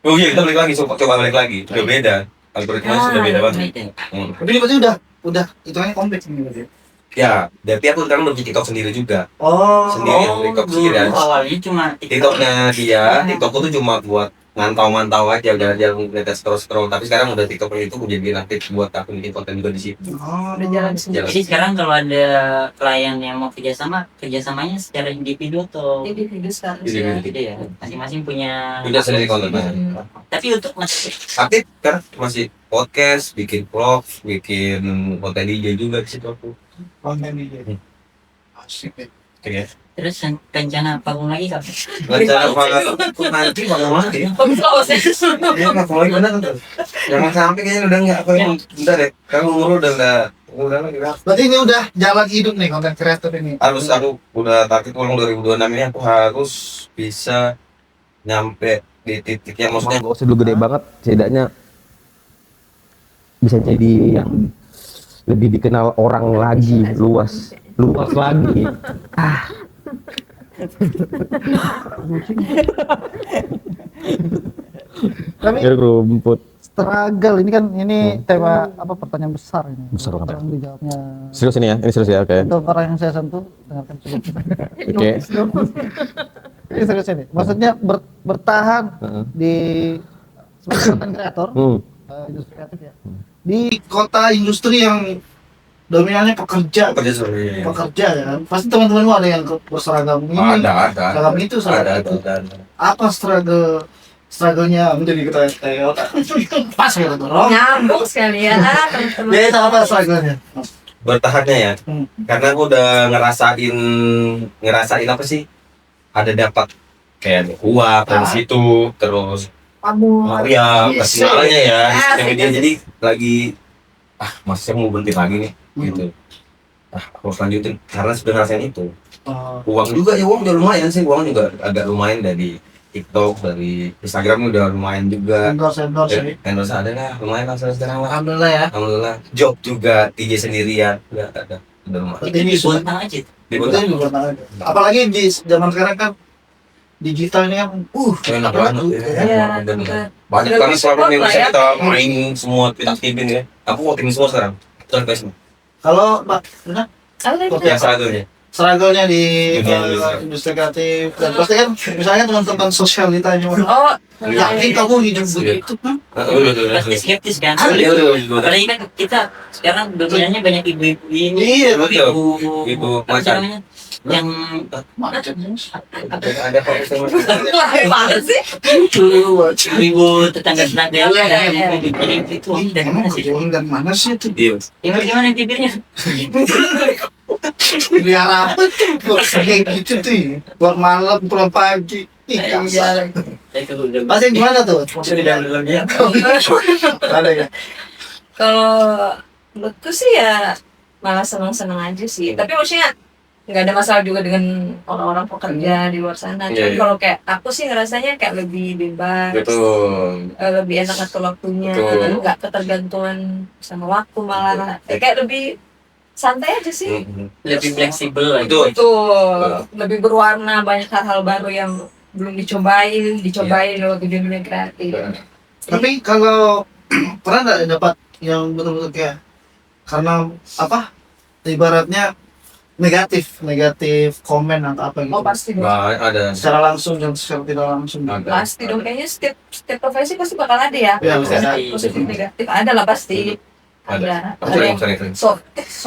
Oh iya, kita balik lagi, coba balik lagi. Udah beda. Algoritmanya sudah beda banget. beda. Tapi ini berarti udah hitungannya kompleks ini berarti. Ya, tapi aku sekarang bikin TikTok sendiri juga. Oh, Sendiri. TikTok sendiri aja. Awalnya cuma TikToknya dia, TikTokku tuh cuma buat mantau-mantau aja, jalan-jalan ngeliat scroll. Tapi sekarang udah TikToknya itu jadi aktif buat aku bikin konten juga di situ. Udah jalan sendiri. Jadi sekarang kalau ada klien yang mau kerjasamanya secara individu atau Jadi video sekarang sih. Individu. gitu ya, masing-masing punya Sendiri kontennya. Tapi untuk masih Aktif kan masih podcast, bikin vlog, bikin konten DJ juga di situ aku. konten ide. Asik deh. Oke. terus rencana panggung lagi kapan? Rencana aku nanti bakal lagi ya. Bagus sih. Iya nggak lagi benar tuh. Jangan sampai kayaknya udah nggak apa yang udah deh. Kamu umur udah lagi lah. Berarti ini udah jalan hidup nih konten kreator ini. Harus aku udah target ulang 2026 ini aku harus bisa nyampe di titik yang maksudnya Gak usah dulu gede banget, setidaknya bisa jadi yang lebih dikenal orang lagi, luas lagi. Tapi Rumput. struggle ini kan tema apa pertanyaan besar ini. Besar banget ya. Yang dijawabnya. Serius ini ya? Ini serius ya? Oke. Untuk orang yang saya sentuh dengarkan cukup. Oke. Ini serius ini. Maksudnya bertahan di sebagai konten kreator, industri kreatif ya. Di kota industri yang dominannya pekerja ya kan. Pasti teman-temanmu ada yang berseragam ini, ada seragam itu, seragam itu. Apa struggle-nya menjadi ketua TO? Pas ya dorong. Nyambung sekali ya teman-teman. Ya itu apa struggle-nya? bertahannya ya karena aku udah ngerasain apa sih ada dapat kayak uang dari situ terus ya kesenangannya ya yang dia jadi lagi masih mau berhenti lagi nih gitu aku harus lanjutin karena sudah ngerasain itu uang juga ya uang udah lumayan sih uang juga agak lumayan dari TikTok dari Instagram udah lumayan juga Endorse endorse ada lah lumayan lah sekarang lah Alhamdulillah ya. alhamdulillah job juga TJ sendirian udah ada udah lumayan Berarti ini sudah Buat aja. Betul juga tangan. Apalagi di zaman sekarang kan digital ini kan enak banget ya. Iya, Bener. Banyak karena selama ini bisa kita main semua kita aktifin ya aku aktifin semua sekarang terus semua kalau Mbak Luna yang seragamnya struggle-nya di Dunia industri kreatif dan pasti kan misalnya teman-teman sosialitanya yakin kamu hidup begitu kan? Pasti skeptis kan. Udah. Apalagi kan kita sekarang dominannya banyak ibu-ibu ini. Iya, Ibu Apa sih macan. namanya? Yang Mana jenis? Ada kok sama banget sih. ibu tetangga-tetangga yang bikin itu dari mana sih? Dari mana sih itu? iya Yang gimana bibirnya? Pelihara apa tuh? Buat kayak gitu tuh. Buat malam, pulang pagi. Ih, kasar. Masih gimana tuh? Sudah belum ya? Ada ya? Kalau menurutku sih ya malah seneng-seneng aja sih. Tapi maksudnya nggak ada masalah juga dengan orang-orang pekerja di luar sana. Iya, Cuma iya. kalau kayak aku sih ngerasanya kayak lebih bebas, Betul. lebih enak atur waktunya, Betul. nggak ketergantungan sama waktu malah. Kayak lebih santai aja sih. Lebih fleksibel lah. Betul. Betul, lebih berwarna, banyak hal-hal baru yang belum dicobain kalau di dunia kreatif. Tapi kalau pernah nggak dapat yang betul-betul kayak karena apa? Ibaratnya negatif komen atau apa gitu. Oh pasti dong. Nah, ada. Secara langsung dan secara tidak langsung. Ada. Pasti dong, kayaknya setiap profesi pasti bakal ada ya. Ya, pasti ada. Positif negatif ada lah pasti. Ada. Ada yang Sering. so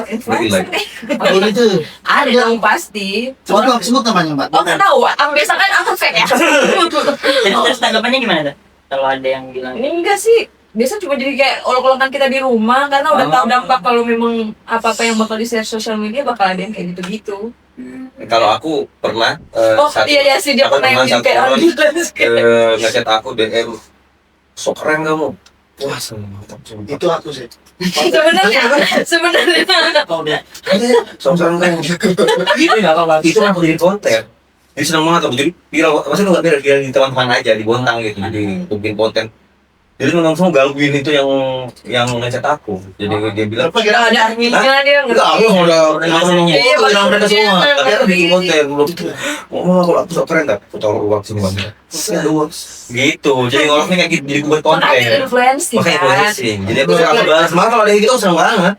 influencer Like. nih. Oh itu. Ada dong pasti. Sebut namanya Mbak. Oh nggak tahu, aku biasa kan aku fake ya. Terus tanggapannya gimana tuh? Kalau ada yang bilang Ini enggak sih. Biasa cuma jadi kayak olok-olokan kita di rumah karena udah tahu dampak kalau memang apa-apa yang bakal di share sosial media bakal ada yang kayak gitu-gitu. Kalau aku pernah Oh iya sih dia aku pernah yang satu kayak orang, online. ngechat aku DM, sok keren kamu. Wah, seneng banget. sumpah. Itu aku sih. Sebenarnya oh udah Sok keren kamu. gitu nggak apa-apa. Itu aku jadi konten. Jadi seneng banget aku jadi viral. Maksudnya nggak viral di teman-teman aja di Bontang gitu. Jadi bikin konten. Jadi langsung gangguin itu yang ngechat aku. Jadi dia bilang, Apa kira ada adminnya dia enggak, aku udah Masalahnya. Iya, bilang mereka maksudnya. semua. Tapi aku bikin konten belum. Mau aku sok keren tak? Aku taruh uang sini bang. Gitu. Jadi orangnya kayak gitu jadi buat konten. makanya influencing Makanya kan. influencing. Jadi aku balas semangat kalau ada yang gitu aku seneng banget.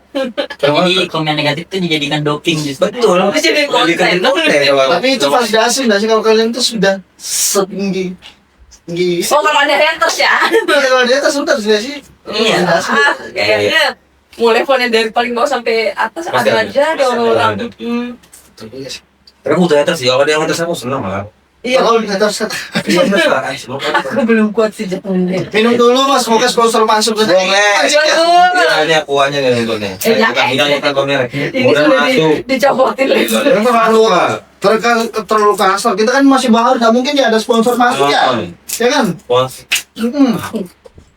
Jadi komen negatif tuh dijadikan doping justru. Betul. Terus jadi konten. Tapi itu validasi nggak sih kalau kalian tuh sudah setinggi tinggi. Oh kalau ada haters ya. Kalau dia tuh sudah sih. Iya. Validasi. Kayaknya mau levelnya dari paling bawah sampai atas Pasti ada ada. aja ada orang-orang. Ada. Iya sih. Tapi aku tuh haters sih. Kalau ada yang haters aku seneng malah. Iya. Kalau kita terus Iya haters lah. Aku belum kuat sih jatuhnya. minum dulu mas, semoga sponsor masuk. Boleh. Aduh. Ini akuannya nih nontonnya. jangan. Kita merek. Ini Udah sudah masuk. dicopotin lagi. Terlalu kasar. Kita kan masih baru, nggak mungkin ya ada sponsor masuk ya, ya kan?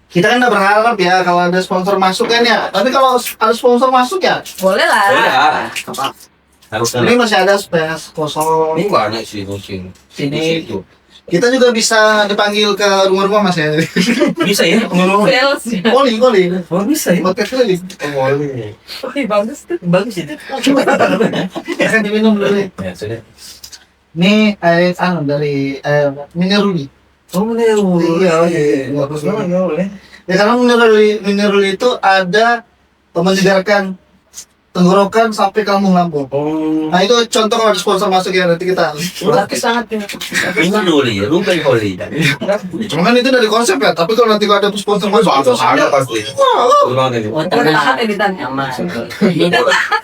Kita kan udah berharap ya kalau ada sponsor masuk kan ya. Tapi kalau ada sponsor masuk ya, Boleh lah. apa? Harus Ini masih ada space kosong. Ini banyak sih kucing. Sini. Kita juga bisa dipanggil ke rumah-rumah mas ya. Bisa ya ngomong. Sales ya. Calling. Oh bisa ya. Podcast kali. Boleh. Wih, bagus tuh. Bagus itu. Ya kan diminum dulu nih. Ya sudah. Ini air dari minerali. Oh boleh. Iya. Bagus banget ya boleh. Ya karena minerali itu ada menyegarkan tenggorokan sampai ke lambung. Oh. Nah itu contoh kalau ada sponsor masuk ya nanti kita. Bagus banget ya. Ini dulu ya. Lu kayak holy. Cuma kan itu dari konsep ya. Tapi kalau nanti ada sponsor masuk itu Ada pasti. Wah, Betul banget ini. Oh, Udah tenang. tahan editannya. Aman.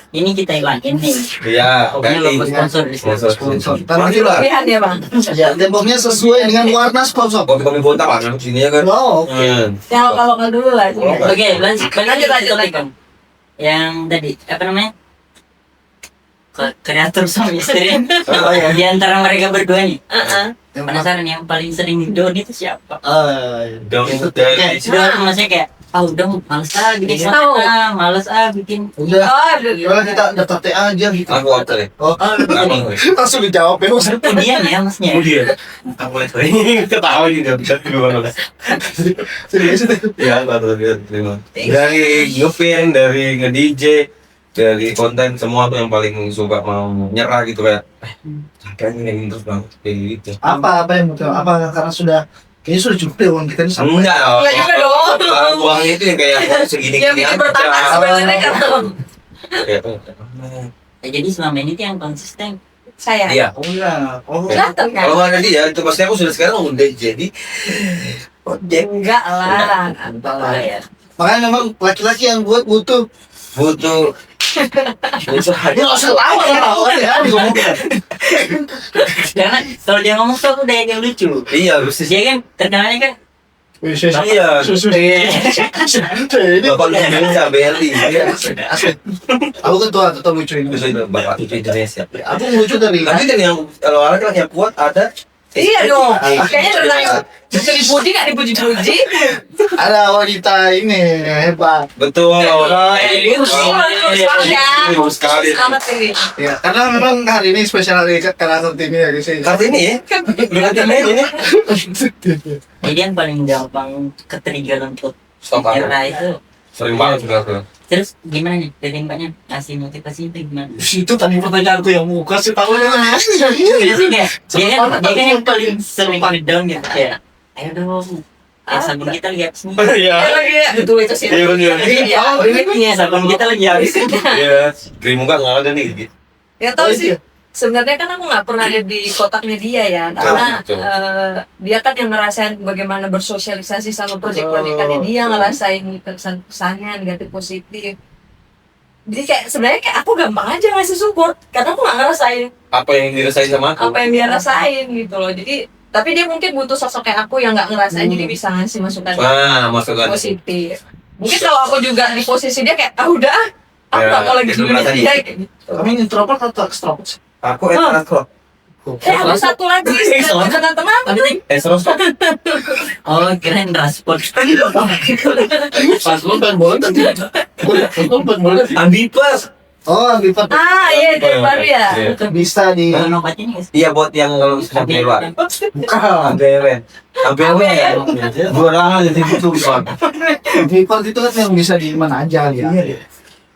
Ini kita hilangin nih. Iya. Pokoknya logo sponsor di sini. sponsor. Ntar nanti Lah. Pilihan ya bang. ya temboknya sesuai dengan warna sponsor. Kopi bontak lah kan sini ya kan. Wow. Iya. Yang lokal dulu lah. Oke, lanjut Lanjut. topik, Kang. Yang tadi apa namanya? Kreator suami istri. Oh, iya. Di antara mereka berdua nih. Yang Penasaran yang paling sering down itu siapa? Dong itu dari Sudah tuh maksudnya kayak, udah males bikin Iya. konten males bikin. udah. Oh, Kalau kita daftar TA aja gitu. aku apa deh. Oh, Abang. langsung dijawab ya. Mas. Kemudian ya masnya. Kemudian aku mulai ketawa juga bisa gimana. Serius itu. Iya, terima. Dari ngepin, dari nge-DJ, dari konten semua tuh yang paling suka mau nyerah gitu kayak kayaknya ini terus banget kayak gitu. Apa yang betul? Apa karena sudah kayaknya sudah cukup deh uang kita ini sampai. Enggak, Enggak juga dong. uang itu yang kayak segini Yang bikin bertahan sebenarnya kan Kayak, Ya, jadi selama ini tuh yang konsisten. saya. iya. Oh iya. Oh. Kelihatan kan? Kalau nggak ada dia, itu pasti aku sudah sekarang udah jadi Enggak lah. Boleh ya. Makanya memang laki-laki yang butuh butuh ya nggak usah tawa ya ngomongin. Karena kalau dia ngomong tuh aku udah yang lucu. iya harus Dia kan terkenalnya kan Iya. Susu. Ini Bapak lu Indonesia Beli. asli. Aku ketua lucu ini. Bapak itu Indonesia. Aku lucu dari Tapi kan yang kalau orang yang kuat ada. Iya dong. Kayaknya tentang bisa dipuji nggak dipuji-puji. ada wanita ini hebat. Betul. Selamat sekali. Selamat ini. Ya, karena memang hari ini spesial hari karena Kartini ya guys. Kartini ya? Berarti ini. Jadi yang paling gampang ke-trigger untuk Stop aku. nyerah itu. Sering banget juga aku. Terus gimana nih? Dari mbaknya kasih motivasi itu gimana? Itu tadi pertanyaanku yang mau kasih tahu ya. Biasanya dia kan yang paling sering down gitu kayak ayo dong sabun kita lagi habis nih. Iya. Itu sih. Iya benar. Iya sabun kita lagi habis. Iya. Krim muka nggak ada nih. Ya tahu sih. Sebenarnya kan aku nggak pernah ada di kotaknya dia ya, karena Betul. dia kan yang ngerasain bagaimana bersosialisasi sama proyek-proyeknya dia, ngerasain kesan-kesannya negatif positif. Jadi kayak sebenarnya kayak aku gampang aja ngasih support, karena aku nggak ngerasain Apa yang dirasain sama aku? apa yang dia rasain gitu loh. Jadi tapi dia mungkin butuh sosok kayak aku yang nggak ngerasain, jadi bisa ngasih masukan Masukkan. positif. Mungkin kalau aku juga di posisi dia kayak udah, aku Ya, nggak mau lagi itu dulu merasa dia kayak gitu. Kami introvert atau extrovert? Aku ekstrovert. Ada satu lagi teman-teman. Ekstrovert. Oh kirain transport. Pas lu pengen bola tadi. Lu pengen bola. Ambipers. Oh, Bipat Iya itu yang baru ya. Iya. bisa di Kalau nobat ini guys. Iya buat yang kalau sedang keluar. bukan. ABW. ABW. Dua orang jadi itu bisa. Bipat itu kan yang bisa di mana aja ya.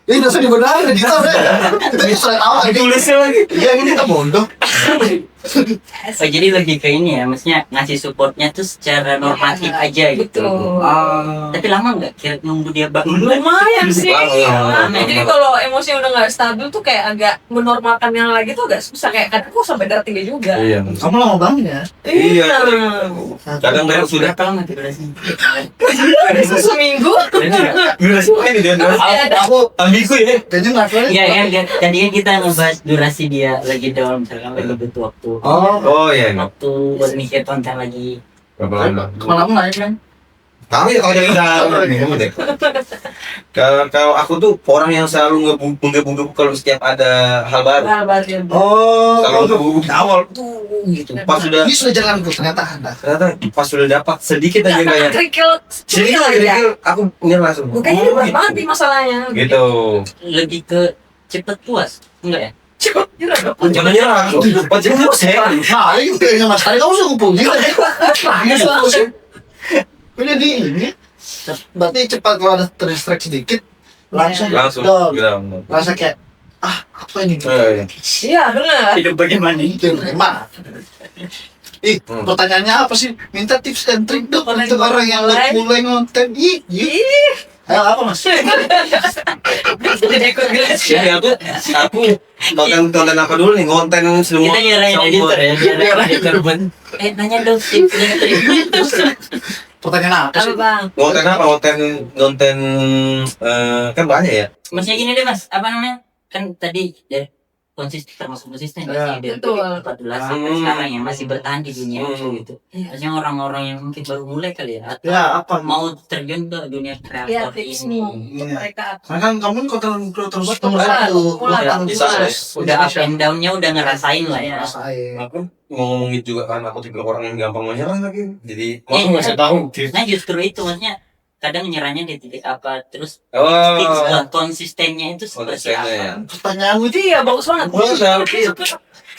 Ini udah usah dibenarin kita udah. Kita bisa tahu ini. Tulisnya lagi. Iya ini kita bodoh. Oh, jadi lebih ke ini ya, maksudnya ngasih supportnya tuh secara normatif aja gitu. Betul. Tapi lama nggak kira nunggu dia bangun? Lumayan sih. Lama. Nah, jadi kalau emosi udah nggak stabil tuh kayak agak menormalkan yang lagi tuh agak susah, kayak kadang aku sampai darah tinggi juga. Iya. Kamu lama banget ya. Iya. Kadang dari sudah Berapa lama durasinya? Seminggu. durasi ini dia. Aku Ambigu ya. kayaknya nggak tahu. Iya kan, tadi kan kita ngebahas durasi dia lagi down, misalkan lagi butuh waktu. Oh, Oh iya. Waktu buat mikir konten lagi. Berapa lama? kemana-mana naik kan? Kamu ya kalau jadi kamu deh. Kalau aku tuh orang yang selalu ngebung-ngebung kalau setiap ada hal baru. Baru. Oh, Selalu ngebung awal tuh gitu. Pas sudah ini sudah jalanku ternyata ada. ternyata pas sudah dapat sedikit aja kayak Kerikil. sedikit ya. aja aku nyerah langsung. Bukannya Oh, berat gitu. banget nih masalahnya. Gitu. Lebih ke cepet puas, enggak ya? Cepet nyerah dong. Jangan nyerah. Pas jadi saya. Nah, ini kayaknya Mas Kali kamu suka puji. Jadi ini berarti cepat kalau ada terdistract sedikit langsung Langsung. down. Gitu. Rasa kayak apa ini? Iya. Iya benar. Hidup bagaimana nih? Itu gimana? Pertanyaannya apa sih? Minta tips and trick dong untuk orang yang lagi mulai ngonten. Ayo apa Mas? Jadi ikut gelas. Jadi aku konten apa dulu nih konten semua. Kita nyerahin editor ya, biar editor buat nanya dong tips dan trik. Pertanyaan apa Apa sih? bang? Konten apa? Konten kan banyak ya. Maksudnya gini deh mas, apa namanya? Kan tadi ya konsisten, termasuk konsisten Ya, dari betul. 14 sampai sekarang ya masih bertahan di dunia gitu. Iya. Maksudnya orang-orang yang mungkin baru mulai kali ya, atau Ya apa? mau terjun ke dunia Iya kreator tipsmu ini. untuk mereka. Karena kan kamu konten kreator nomor Mulai, satu. mulai, Bukan bisa, mulai. Udah up and down-nya udah ngerasain lah ya. Rasain. Aku mau ngomongin juga kan aku tipe orang yang gampang menyerah lagi. Jadi Iya. aku ngasih tahu. Nah justru itu maksudnya kadang nyerahnya di titik apa, terus tips Oh. buat konsistennya itu seperti Konsistennya ya. apa? Pertanyaanmu itu Iya bagus banget.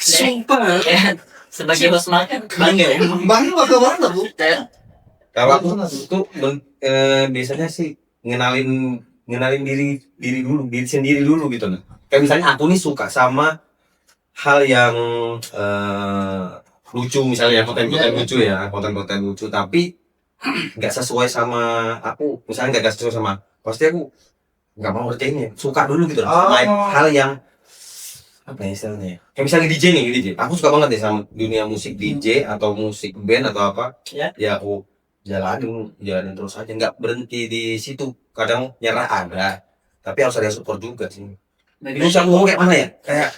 sumpah. Ya, sebagai host makan bangga ya. Bang bakal banget bu. Kalau aku tuh biasanya sih ngenalin diri dulu, diri sendiri dulu gitu nah. Kayak misalnya aku nih suka sama hal yang lucu misalnya konten-konten lucu ya, konten-konten lucu tapi nggak sesuai sama aku, misalnya nggak sesuai sama pasti aku nggak mau ngerjainnya, suka dulu gitu loh. Like hal yang apa ya istilahnya ya? Kayak misalnya DJ nih, DJ. Aku suka banget nih sama dunia musik DJ atau musik band atau apa. Ya aku jalanin terus aja, nggak berhenti di situ. Kadang nyerah ada, tapi harus ada support juga sih. Ini saya ngomong kayak mana ya? Kayak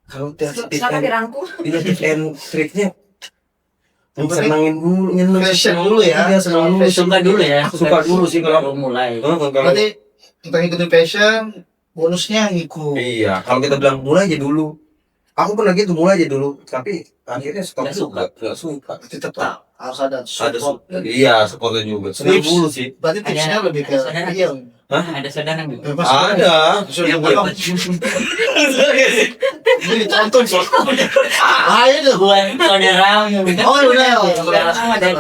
kalau tips Silakan dirangkum. and triknya senengin dulu, Passion dulu ya. Iya, seneng dulu. Suka dulu ya. Suka dulu sih baru kalau mulai. kalau Berarti kita ngikutin passion, bonusnya ngikut. iya, kalau kita bilang mulai aja dulu. Aku pernah gitu mulai aja dulu, tapi akhirnya stop Nggak juga, nggak suka. Berarti tetap harus ada Ada support. iya, supportnya juga. Seneng Tips. dulu sih. Berarti tipsnya lebih ke saudara. iya. Ada saudara nggak? Bebas. Ada. Sudah Yang belum. Ini contoh sih. Ayo deh. Bukan saudara. Oh, udah. Saudara sama dari.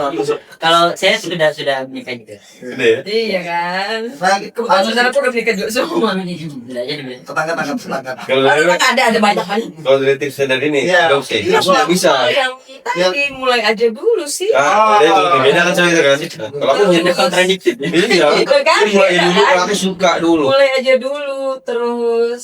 Kalau saya sudah menikah juga. Gede ya. Iya kan. Nah, Kebetulan saudara aku udah nikah juga semua. Sudah jadi. tetangga. Kalau Lalu dari kan ada banyak kan. kalau dari tipsnya dari ini, Iya. nggak usah. Iya, Langsung nggak bisa. Yang tadi mulai aja dulu sih. Dia tuh lebih beda kan coy itu kan. Kalau aku Jadi kontradiktif. iya, Itu kan, ini mulai beda dulu. kan? Aku suka dulu. Mulai aja dulu, terus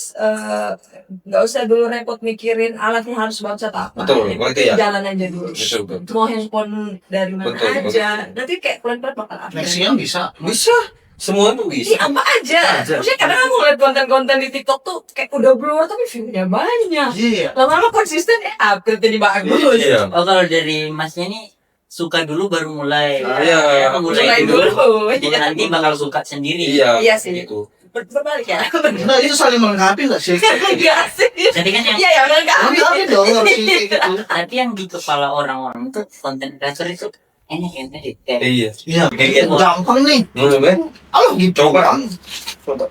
nggak usah dulu repot mikirin alatnya harus bangsat apa. Betul, kalau itu ya. Jalan aja dulu. Betul, betul. Mau handphone dari mana Betul, aja. Nanti kayak pelan-pelan bakal apa. Next year bisa. Bisa, semua tuh Ini bisa. apa aja. Maksudnya kadang aku ngeliat konten-konten di TikTok tuh kayak udah blur tapi view-nya banyak. Iya. Lama-lama konsisten update jadi bagus. Iya. Oh kalau dari masnya nih suka dulu baru mulai. Iya. Ya, mulai dulu. Iya. Nanti bakal suka sendiri. Iya sih. Gitu. Berbalik ya. Nah, itu saling melengkapi nggak sih? Enggak sih. Jadi kan yang Iya ya udah enggak. Melengkapi dong harus kayak gitu. tapi yang di kepala orang-orang tuh konten creator itu enak yang tadi kayak Iya. Iya, Kayak gitu. gampang nih. Menurut Ben? Halo gitu. Coba.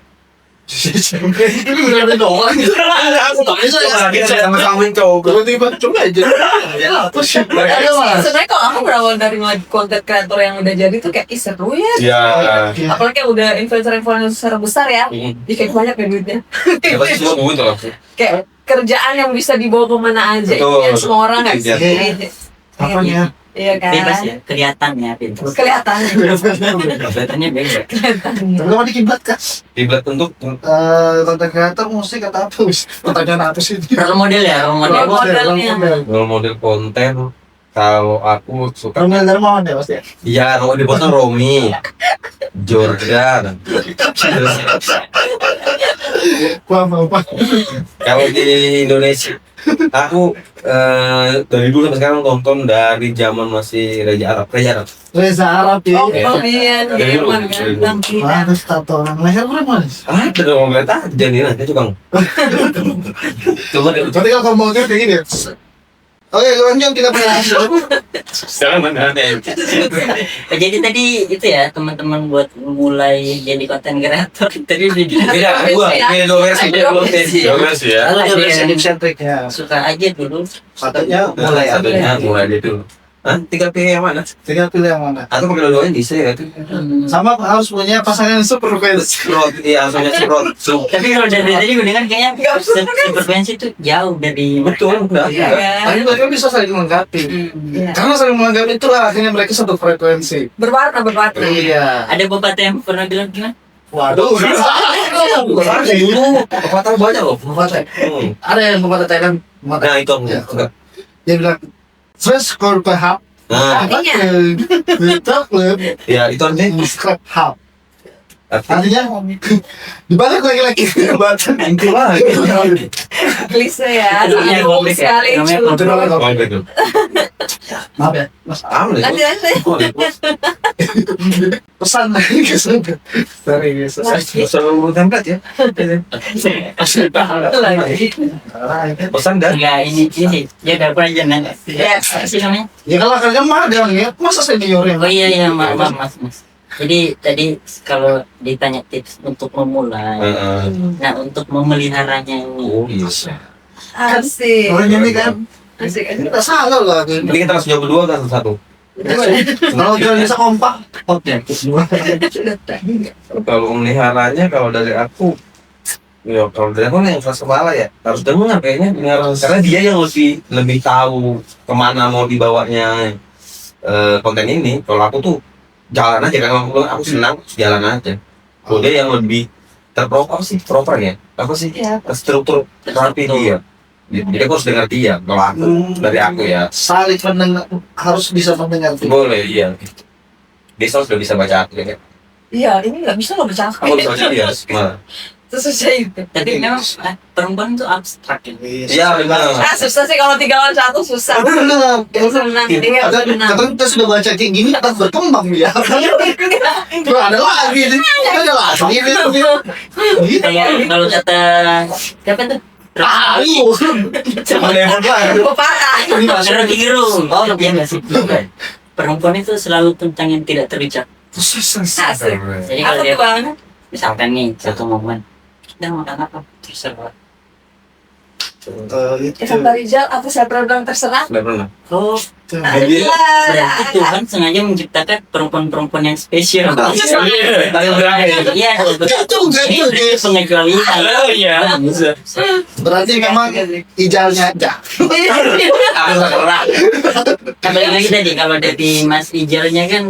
Ini udah ada doang. Aku tak bisa ya. Kita sama-sama coba. Tiba-tiba coba aja. Ya, terus ada mas. Sebenarnya kalau aku berawal dari konten kreator yang udah jadi tuh kayak ih seru ya. Iya. Apalagi yang udah influencer besar ya. Ih kayak banyak ya duitnya. Ya pasti semua duit lah. Kayak kerjaan yang bisa dibawa kemana aja. Betul. Yang semua orang nggak sih? Iya. Apanya? Iya kan. bebas ya kelihatannya bebas. Kelihatan. Kelihatannya bebas. Kalau di kiblat kan? Kiblat untuk Konten kreator mesti kata apa? Pertanyaan apa sih? Role model ya role model. Modelnya. role model konten. Kalau aku suka Romel Darmawan ya pasti. iya, di bawah Romi, Jordan. Gua mau apa? Kalau di Indonesia, aku dari dulu sampai sekarang tonton dari zaman masih Raja Arab. Reza Arab ya. Oh iya. Dari dulu. Ganteng. Mana tato orang leher berapa mas? Ada dong ngeliat aja nih nanti tukang. Coba deh. Berarti kalau kamu mau kayak gini. Oke, lanjut kita bahas. Sekarang mana nih? Jadi tadi itu ya teman-teman buat mulai jadi konten kreator tadi udah bilang Beda dua versi ya. kalau Ada ada yang sentrik ya. suka aja dulu Satunya mulai aja. Satunya mulai dia dulu. Hah? Tinggal pilih yang mana? Tinggal pilih yang mana. Atau pakai dua-duanya bisa ya tuh. Sama harus punya pasangan yang superfans. Scroll, iya, langsungnya scroll. tapi kalau dari tadi gue dengar kayaknya frekuensi itu jauh dari Betul, enggak. Iya. Tapi mereka bisa saling melengkapi. Iya. Karena saling melengkapi itulah akhirnya mereka satu frekuensi. Berwarna. Iya. ada pepatah yang pernah bilang gimana Waduh. Dulu, pepatah banyak loh. Ada yang pepatah Thailand. Nah, itu Ya. enggak. Dia bilang Fresh Core Hub. Nah, Artinya? Coklat. ya itu artinya Scrap Hub. artinya Artinya di balik lagi-lagi batan. itu lagi. Klise ya. Namanya Umum kompleks ya. sekali. Namanya cuy. Betul banget. Oh, betul. Maaf ya. Mas, Aman Nanti ya. nanti. pesan lagi ke sana. Serius. Selalu template ya. Lagi. Pesan dah. enggak ini ya udah aja nanya Ya. apa sih namanya Ya kalau kerja mah ada ya. Masa seniornya? oh iya mas jadi tadi kalau ditanya tips untuk memulai nah untuk memeliharanya ini Oh iya. Asik. Orang ini kan Asik. kita salah lah. Jadi kita harus jawab berdua kan satu. Kalau kita bisa kompak, oke. Kalau meliharanya kalau dari aku, ya kalau dari aku yang keras kepala ya harus dengar kayaknya dengar karena dia yang lebih tahu kemana mau dibawanya konten ini. Kalau aku tuh jalan aja kan aku senang jalan aja. Kalau dia yang lebih proper ya apa sih Iya. struktur rapi dia. Jadi aku harus dengar dia. Kalau aku dari aku ya Saling mendengar, harus bisa mendengar. boleh iya. Dia sudah bisa baca aku ya. Iya, ini nggak bisa lo bercakap. Aku bisa baca dia malah. Sesusah itu. Tapi memang perempuan itu abstrak ya. Iya benar. Susah sih kalau 3 lawan 1 susah. Udah, Senang dia kata kita sudah baca kayak gini akan berkembang ya. Tuh ada lagi nih, ada lagi nih. Kayak kalau kata siapa tuh? Cuma yang parah. Rocky Gerung. Oh, iya nggak sih? Perempuan itu selalu tentang yang tidak terucap. Asik. Jadi Apa kalau tuh dia bang? misalkan nih satu momen kita makan apa terserah. Kata Rizal atau saya bilang terserah. Sudah pernah. Oh, Jadi berarti Tuhan sengaja menciptakan perempuan-perempuan yang spesial. Iya, ini pengecualian. Iya. Berarti memang ijalnya aja. Kembali lagi tadi kalau dari Mas Ijalnya kan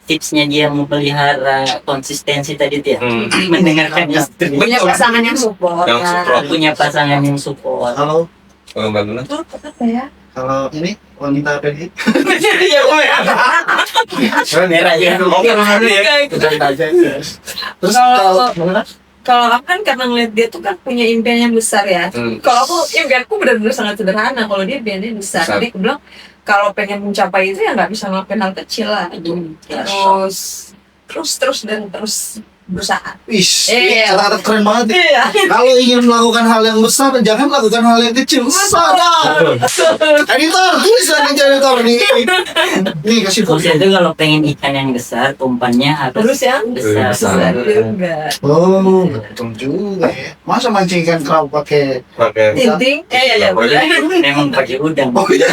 tipsnya dia memelihara konsistensi tadi dia mendengarkan istri, Punya pasangan yang support. Yang support. punya pasangan yang support. Kalau Oh, Mbak Luna. Apa ya? kalau ini wanita PDI Iya, gue ya. Merah ya. Oke, ya. terus Kalau aku kan karena ngeliat dia tuh kan punya impian yang besar ya. Kalau aku impianku benar-benar sangat sederhana. Kalau dia impiannya besar. Besar. Jadi aku bilang kalau pengen mencapai itu ya nggak bisa ngelakuin hal kecil lah. Terus berusaha. Wis, Iya. kata keren banget. Iya. Kalau ingin melakukan hal yang besar, jangan lakukan hal yang kecil. Sadar. Editor, tulis lagi editor nih. Nih kasih Maksudnya itu kalau pengen ikan yang besar, umpannya harus Terus yang besar. besar juga. Oh, betul juga ya. Masa mancing ikan kerapu pakai Pakai. Tinting. Ya boleh. Memang pakai udang. Oh iya.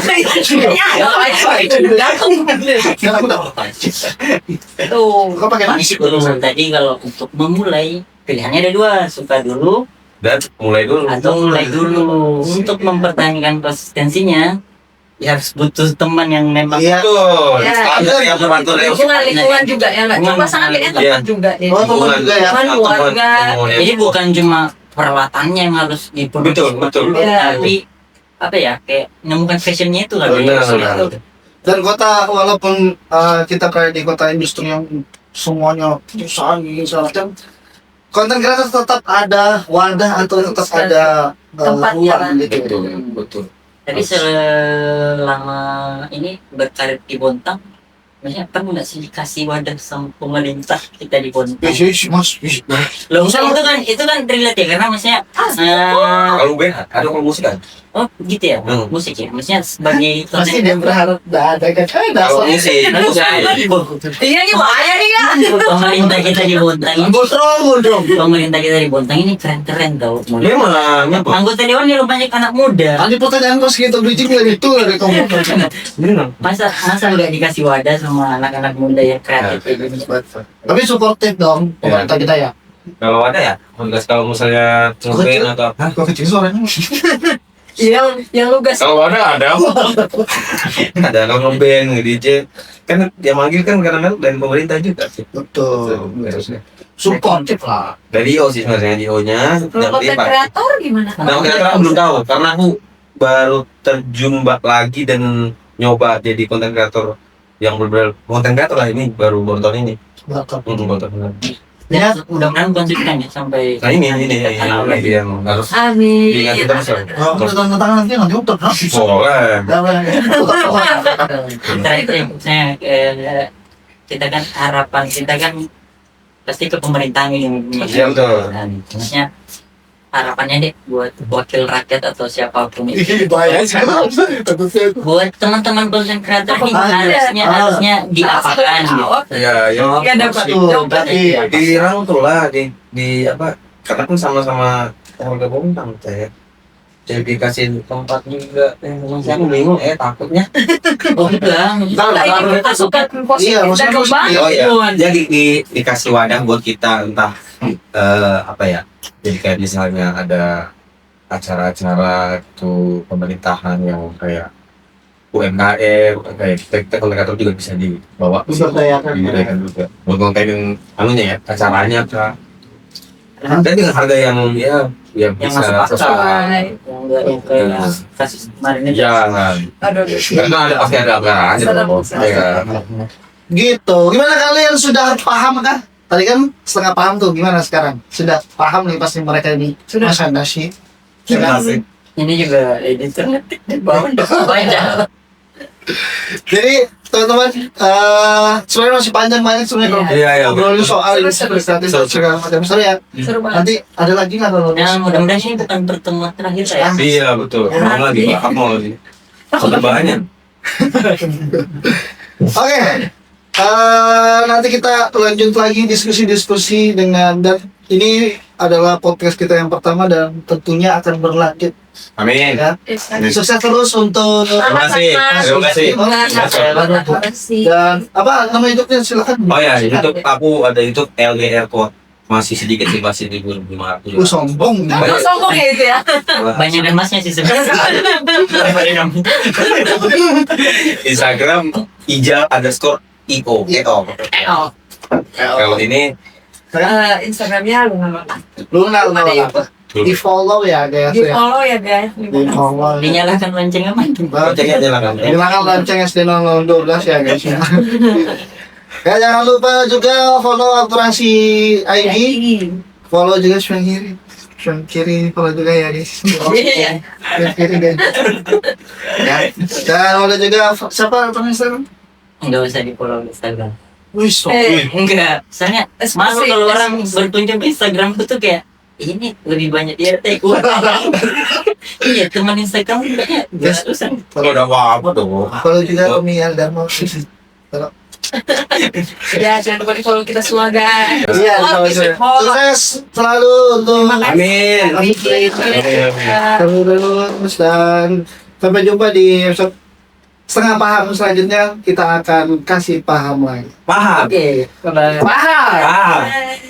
Kan aku udah pancing. Tuh. Kau pakai nasi Dulu tadi kalau untuk memulai pilihannya ada dua, suka dulu Dan mulai dulu. atau mulai dulu. Untuk mempertahankan konsistensinya ya harus butuh teman yang memang Iya. Betul. Iya. Ada yang membantu Leo. Lingkungan juga ya nggak cuma pasangan ini Iya. teman juga deh. Oh, teman juga ya. Teman keluarga. jadi bukan cuma peralatannya yang harus diproduksi, Betul. Iya. tapi apa ya kayak menemukan passionnya itu kali Benar, ya. benar. Dan kota walaupun kita kayak di kota industri yang semuanya susah gitu segala macam, konten kreator tetap ada wadah atau tetap ada Tempatnya, ruang kan? gitu. Betul. Tapi selama ini berkarir di Bontang, maksudnya pernah nggak sih dikasih wadah sama pemerintah kita di Bontang? Mas. Loh, itu kan relate ya karena maksudnya Kalau band ada kalau musik kan? oh gitu ya musik ya maksudnya sebagai Pasti dia berharap nggak ada kan? Kalau musik. Iya nih bahaya nih kan. pemerintah kita di Bontang ini Gondrong. pemerintah kita di Bontang ini keren tau. Memang. Anggota dewan ini banyak anak muda. Tadi pertanyaan pas kita bridging dari itu dari kamu. Benar. Masa nggak dikasih wadah sama anak-anak muda yang kreatif kayak gini? Tapi supportive dong pemerintah kita ya. Kalau ada ya, kalau misalnya ngeband atau apa? Kok kecil suaranya? Yang lu gas. Kalau ada ada kalau ngeband nge-DJ kan dia manggil kan karena dari pemerintah juga sih. Betul. Harusnya. Supportive lah. Dari IO sih sebenarnya IO-nya. Kalau konten kreator gimana? Nah, kira-kira aku belum tahu karena aku baru terjun lagi dan nyoba jadi konten kreator yang berbeda konten kreator lah ini baru tahun ini. Baru tahun ini. Ya, mudah-mudahan konsisten ya sampai. Nah ini yang harus Amin. diingat terus. Kalau udah tangan nanti udah habis. Boleh. Terakhir ya, saya kita kan harapan kita kan pasti ke pemerintahan ini. Iya, betul. Dan maksudnya harapannya deh buat wakil rakyat atau siapapun itu. Bahaya sekarang. Buat teman-teman konten kreator ini harusnya diapakan gitu. Iya, ya. Ya dapat. Tapi Dirangkul lah di apa? Karena kan sama-sama warga Bontang saya. Jadi dikasih tempat juga. Saya bingung takutnya. Oh udah. Kita suka Iya, positif maksudnya dan positif. kebangun. Jadi dikasih wadah buat kita entah apa ya? Jadi kayak misalnya ada acara-acara tuh pemerintahan yang kayak UMKM kayak kita konten juga bisa dibawa diberdayakan juga buat kontenin anunya ya acaranya kak dan dengan harga yang ya Yang bisa masuk akal. sesuai. Yang enggak yang kayak kasus kemarin itu. Jangan Aduh. karena ada pasti ada anggaran aja Sadar, dong. sadar. Ya. gitu. Gimana kalian sudah paham kah tadi kan setengah paham tuh, gimana sekarang? Sudah paham nih pasti mereka ini Sudah. Mas Handashi. Terima kasih. Ini juga editor ngetik di bawah banyak. Jadi teman-teman, sebenarnya masih panjang banget sebenarnya kalau Iya, iya. ngobrolin soal ini Seru, kreatif seru. segala macam seru ya. Seru banget. Nanti ada lagi nggak kalau Nah, mudah-mudahan sih bukan pertemuan terakhir saya. Iya betul. Mau lagi, Pak. Mau lagi. Sudah banyak. Oke, nanti kita lanjut lagi diskusi-diskusi dengan, dan ini adalah podcast kita yang pertama dan tentunya akan berlanjut Amin. ya. Amin. Sukses terus untuk Terima kasih. Terima kasih. Terima kasih. dan apa nama YouTube-nya silakan. Oh ya, YouTube aku ada YouTube LGR kok. Masih sedikit sih, masih di 2050. Sombong. Kok sombong ya itu ya? Banyak dan masnya sih sebenarnya. Instagram ija_io. Oh. Kalau ini Instagramnya Luna. Luna Ada di follow ya guys Di ya. follow ya guys. Di follow. Dinyalakan lonceng aman. loncengnya nyalakan. Silakan lonceng SD 012 ya guys ya. Ya jangan lupa juga follow Akurasi ID, follow juga Sven Kiri follow juga ya guys. Iya. Sven Kiri guys. Ya. Dan follow juga siapa akun Instagram? Enggak usah di follow Instagram. Wih, so. Enggak, soalnya malu Eksklusif, kalau orang eksklusif. berkunjung ke Instagram tuh kayak ini lebih banyak di RT gua. Iya, teman Instagram banyak. Yes. Usah. Kalau udah apa dong? Follow juga Umi Aldarmo. Ya, jangan lupa di follow kita semua guys. Iya, sukses selalu untuk Terima kasih. Amin. terus dan sampai jumpa di episode setengah paham selanjutnya. Kita akan kasih paham lagi. Paham. Oke, bye. Paham. Paham. Bye.